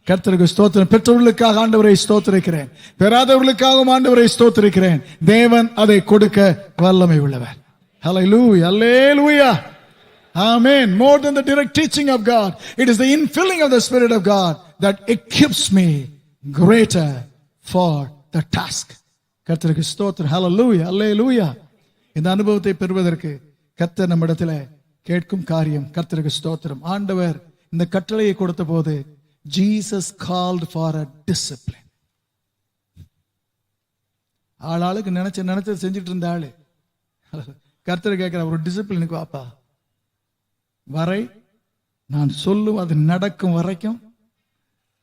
கர்த்தருக்கு ஸ்தோத்திரம். பெற்றவர்களுக்காக ஆண்டவரை ஸ்தோத்திரிக்கிறேன், பெறாதவர்களுக்காகவும் ஆண்டவரை ஸ்தோத்திரிக்கிறேன். தேவன் அதை கொடுக்க வல்லமை உள்ளவர். ஹல்லேலூயா, ஹல்லேலூயா, ஆமென். More than the direct teaching of God, it is the infilling of the Spirit of God that equips me greater for the task. கர்த்தருக்கு ஸ்தோத்திரம். ஹல்லேலூயா, ஹல்லேலூயா. இந்த அனுபவத்தை பெறுவதற்கு கர்த்தர் நம்மிடத்தில் கேட்கும் காரியம். கர்த்தருக்கு ஸ்தோத்திரம். ஆண்டவர் இந்த கட்டளையை கொடுத்த போது Jesus called for a discipline. ஆளுக்கு நினைச்சது செஞ்சுட்டு இருந்த ஆளு கர்த்தர் கேட்கிற ஒரு டிசிப்ளினுக்கு வாப்பா, வரை நான் சொல்லும் அது நடக்கும் வரைக்கும்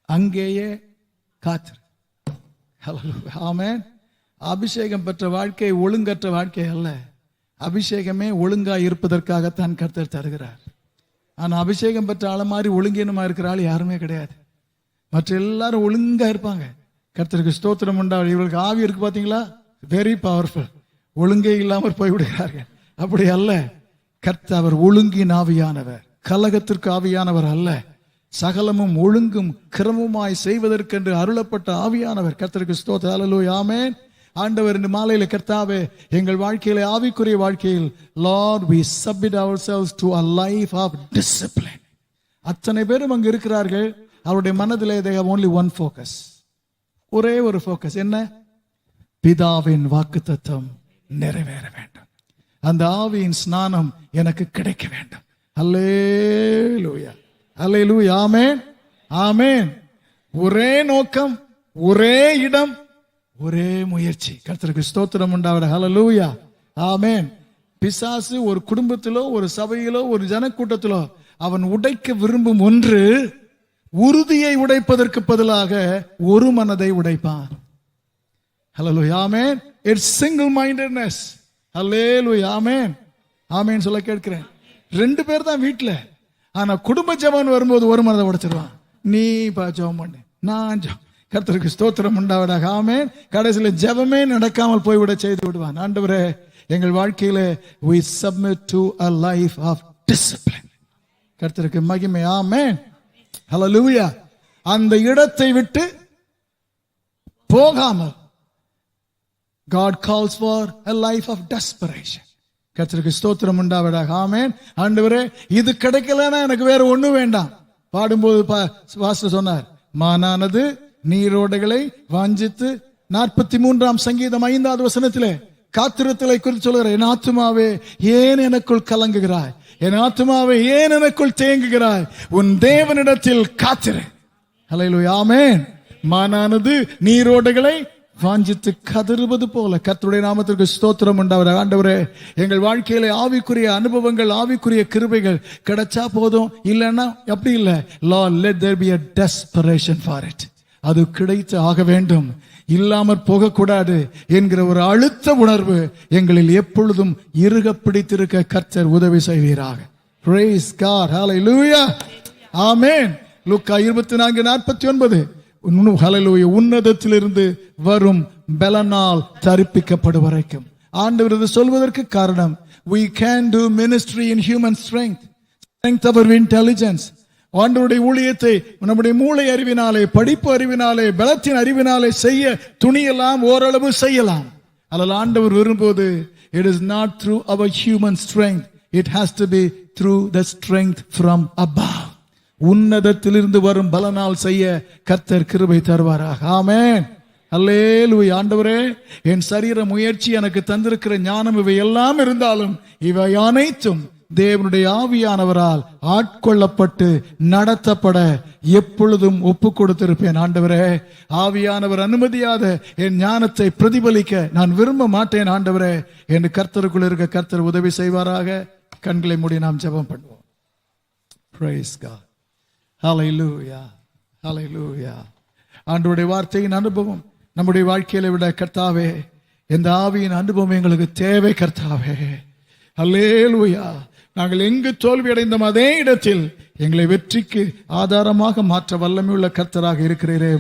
அங்கேயே காத்திரு. ஆமென். அபிஷேகம் பெற்ற வாழ்க்கை ஒழுங்கற்ற வாழ்க்கை அல்ல. அபிஷேகமே ஒழுங்கா இருப்பதற்காகத்தான் கர்த்தர் தருகிறார். ஆனா அபிஷேகம் பெற்ற ஆள மாதிரி ஒழுங்கீனமா இருக்கிற ஆள் யாருமே கிடையாது. மற்ற எல்லாரும் ஒழுங்கா இருப்பாங்க. கர்த்தருக்கு ஸ்தோத்திரம் உண்டாவது. இவர்களுக்கு ஆவி இருக்கு பாத்தீங்களா, வெரி பவர்ஃபுல். ஒழுங்கே இல்லாமல் போய்விடுகிறார்கள். அப்படி அல்ல. கர்த்தர் அவர் ஒழுங்கின் ஆவியானவர், கலகத்திற்கு ஆவியானவர் அல்ல. சகலமும் ஒழுங்கும் கிரமமாய் செய்வதற்கென்று அருளப்பட்ட ஆவியானவர். கர்த்தருக்கு ஸ்தோத்திரம். ஹல்லேலூயா, ஆமென். ஆண்டவர் இந்த மாலையில கர்த்தாவே, எங்கள் வாழ்க்கையில ஆவிக்குரிய வாழ்க்கையில் Lord, we submit ourselves to a life of discipline. அத்தனை பேரும் அங்கு இருக்கிறார்கள். அவருடைய மனதிலே they have only one focus, ஒரே ஒரு ஃபோக்கஸ். என்ன? பிதாவின் வாக்குத்தத்தம் நிறைவேற வேண்டும், அந்த ஆவியின் ஸ்நானம் எனக்கு கிடைக்க வேண்டும். அல்லேலூயா, அல்லேலூயா, ஆமென், ஆமென். ஒரே நோக்கம், ஒரே இடம், ஒரே முயற்சி. கர்த்தருக்கு ஸ்தோத்திரம் உண்டாவதாக. ஹல்லேலூயா, ஆமென். பிசாசு ஒரு குடும்பத்திலோ ஒரு சபையிலோ ஒரு ஜனக்கூட்டத்திலோ அவன் உடைக்க விரும்பும் ஒன்று, உறுதியை உடைப்பதற்கு பதிலாக ஒரு மனதை உடைப்பான். ஹல்லேலூயா, ஆமென். It's single mindedness. ஹல்லேலூயா, ஆமென், ஆமென் சொல்ல கேட்கிறேன். ரெண்டு பேர் தான் வீட்டுல, ஆனா குடும்ப ஜெபம் வரும்போது ஒரு மனதை உடைச்சிருவான். நீ ஜெபம் பண்ணு, நான் ஜெபம். கர்த்தருக்கு ஸ்தோத்திரம் உண்டாவதாக. ஆமென். கடைசியில ஜெபமே நடக்காமல் போய்விட செய்து விடுவான். ஆண்டவரே, எங்கள் வாழ்க்கையில we submit to a life of discipline. கர்த்தருக்கு மகிமை. ஆமென், ஹல்லேலூயா. அந்த இடத்தை விட்டு போகாமல் God calls for a life of desperation. கர்த்தருக்கு ஸ்தோத்திரம் உண்டாவதாக. ஆமென். ஆண்டவரே, இது கிடைக்கலன்னா எனக்கு வேற ஒண்ணும் வேண்டாம். பாடும்போது பாஸ்டர் சொன்னார், மானானது நீரோடைகளை வாஞ்சித்து 43ஆம் சங்கீதம் 5வது வசனத்திலே காத்திருத்தலை குறித்து சொல்கிறார். என் ஆத்துமாவே ஏன் எனக்குள் கலங்குகிறாய், என் ஆத்துமாவே ஏன் எனக்குள் தேங்குகிறாய், உன் தேவனிடத்தில் காத்திரு. ஹல்லேலூயா, ஆமென். மானானது நீரோடைகளை வாஞ்சித்து கதறுவது போல. கர்த்தருடைய நாமத்திற்கு ஸ்தோத்திரம் உண்டாவதாக. ஆண்டவரே, எங்கள் வாழ்க்கையில ஆவிக்குரிய அனுபவங்கள், ஆவிக்குரிய கிருபைகள் கிடைச்சா போதும், இல்லைன்னா அப்படி இல்லை. Lord, let there be a desperation for it. அது கிடைத்து ஆக வேண்டும், இல்லாமற் போகக்கூடாது என்கிற ஒரு அழுத்த உணர்வு எங்களில் எப்பொழுதும் இறுக பிடித்திருக்க கர்த்தர் உதவி செய்வீராக. Praise God, hallelujah, ஆமென். லூக்கா 24:49. ஹல்லேலூயா. உன்னதத்திலிருந்து வரும் பலனால் தரிப்பிக்கப்படும் வரைக்கும். ஆண்டவர் இது சொல்வதற்கு காரணம், we can do ministry in human strength of our intelligence. ஆண்டவருடைய ஊழியத்தை நம்முடைய மூளை அறிவினாலே, படிப்பு அறிவினாலே, பலத்தின் அறிவினாலே செய்ய துணியலாம், ஓரளவு செய்யலாம். ஆனால் ஆண்டவர் விரும்புவது, it is not through our human strength, it has to be through the strength from above. உன்னதத்திலிருந்து வரும் பலனால் செய்ய கர்த்தர் கிருபை தருவாராக. ஆமென், அல்லேலூயா. ஆண்டவரே, என் சரீர முயற்சி, எனக்கு தந்திருக்கிற ஞானம், இவை எல்லாம் இருந்தாலும் இவை அனைத்தும் தேவனுடைய ஆவியானவரால் ஆட்கொள்ளப்பட்டு நடத்தப்பட எப்பொழுதும் ஒப்பு கொடுத்திருப்பேன். ஆண்டவரே, ஆவியானவர் அனுமதியாத என் ஞானத்தை பிரதிபலிக்க நான் விரும்ப மாட்டேன். ஆண்டவரே, என் கர்த்தருக்குள் இருக்க கர்த்தர் உதவி செய்வாராக. கண்களை மூடி நாம் ஜெபம் பண்ணுவோம். Praise God, hallelujah, hallelujah. ஆண்டவருடைய வார்த்தையின் அனுபவம் நம்முடைய வாழ்க்கையில விட கர்த்தாவே, இந்த ஆவியின் அனுபவம் எங்களுக்கு தேவை கர்த்தாவே. அல்லேலூயா. நாங்கள் எங்கு தோல்வி அடைந்தோம் அதே இடத்தில் எங்களை வெற்றிக்கு ஆதாரமாக மாற்ற வல்லமையுள்ள கர்த்தராக இருக்கிறீரே.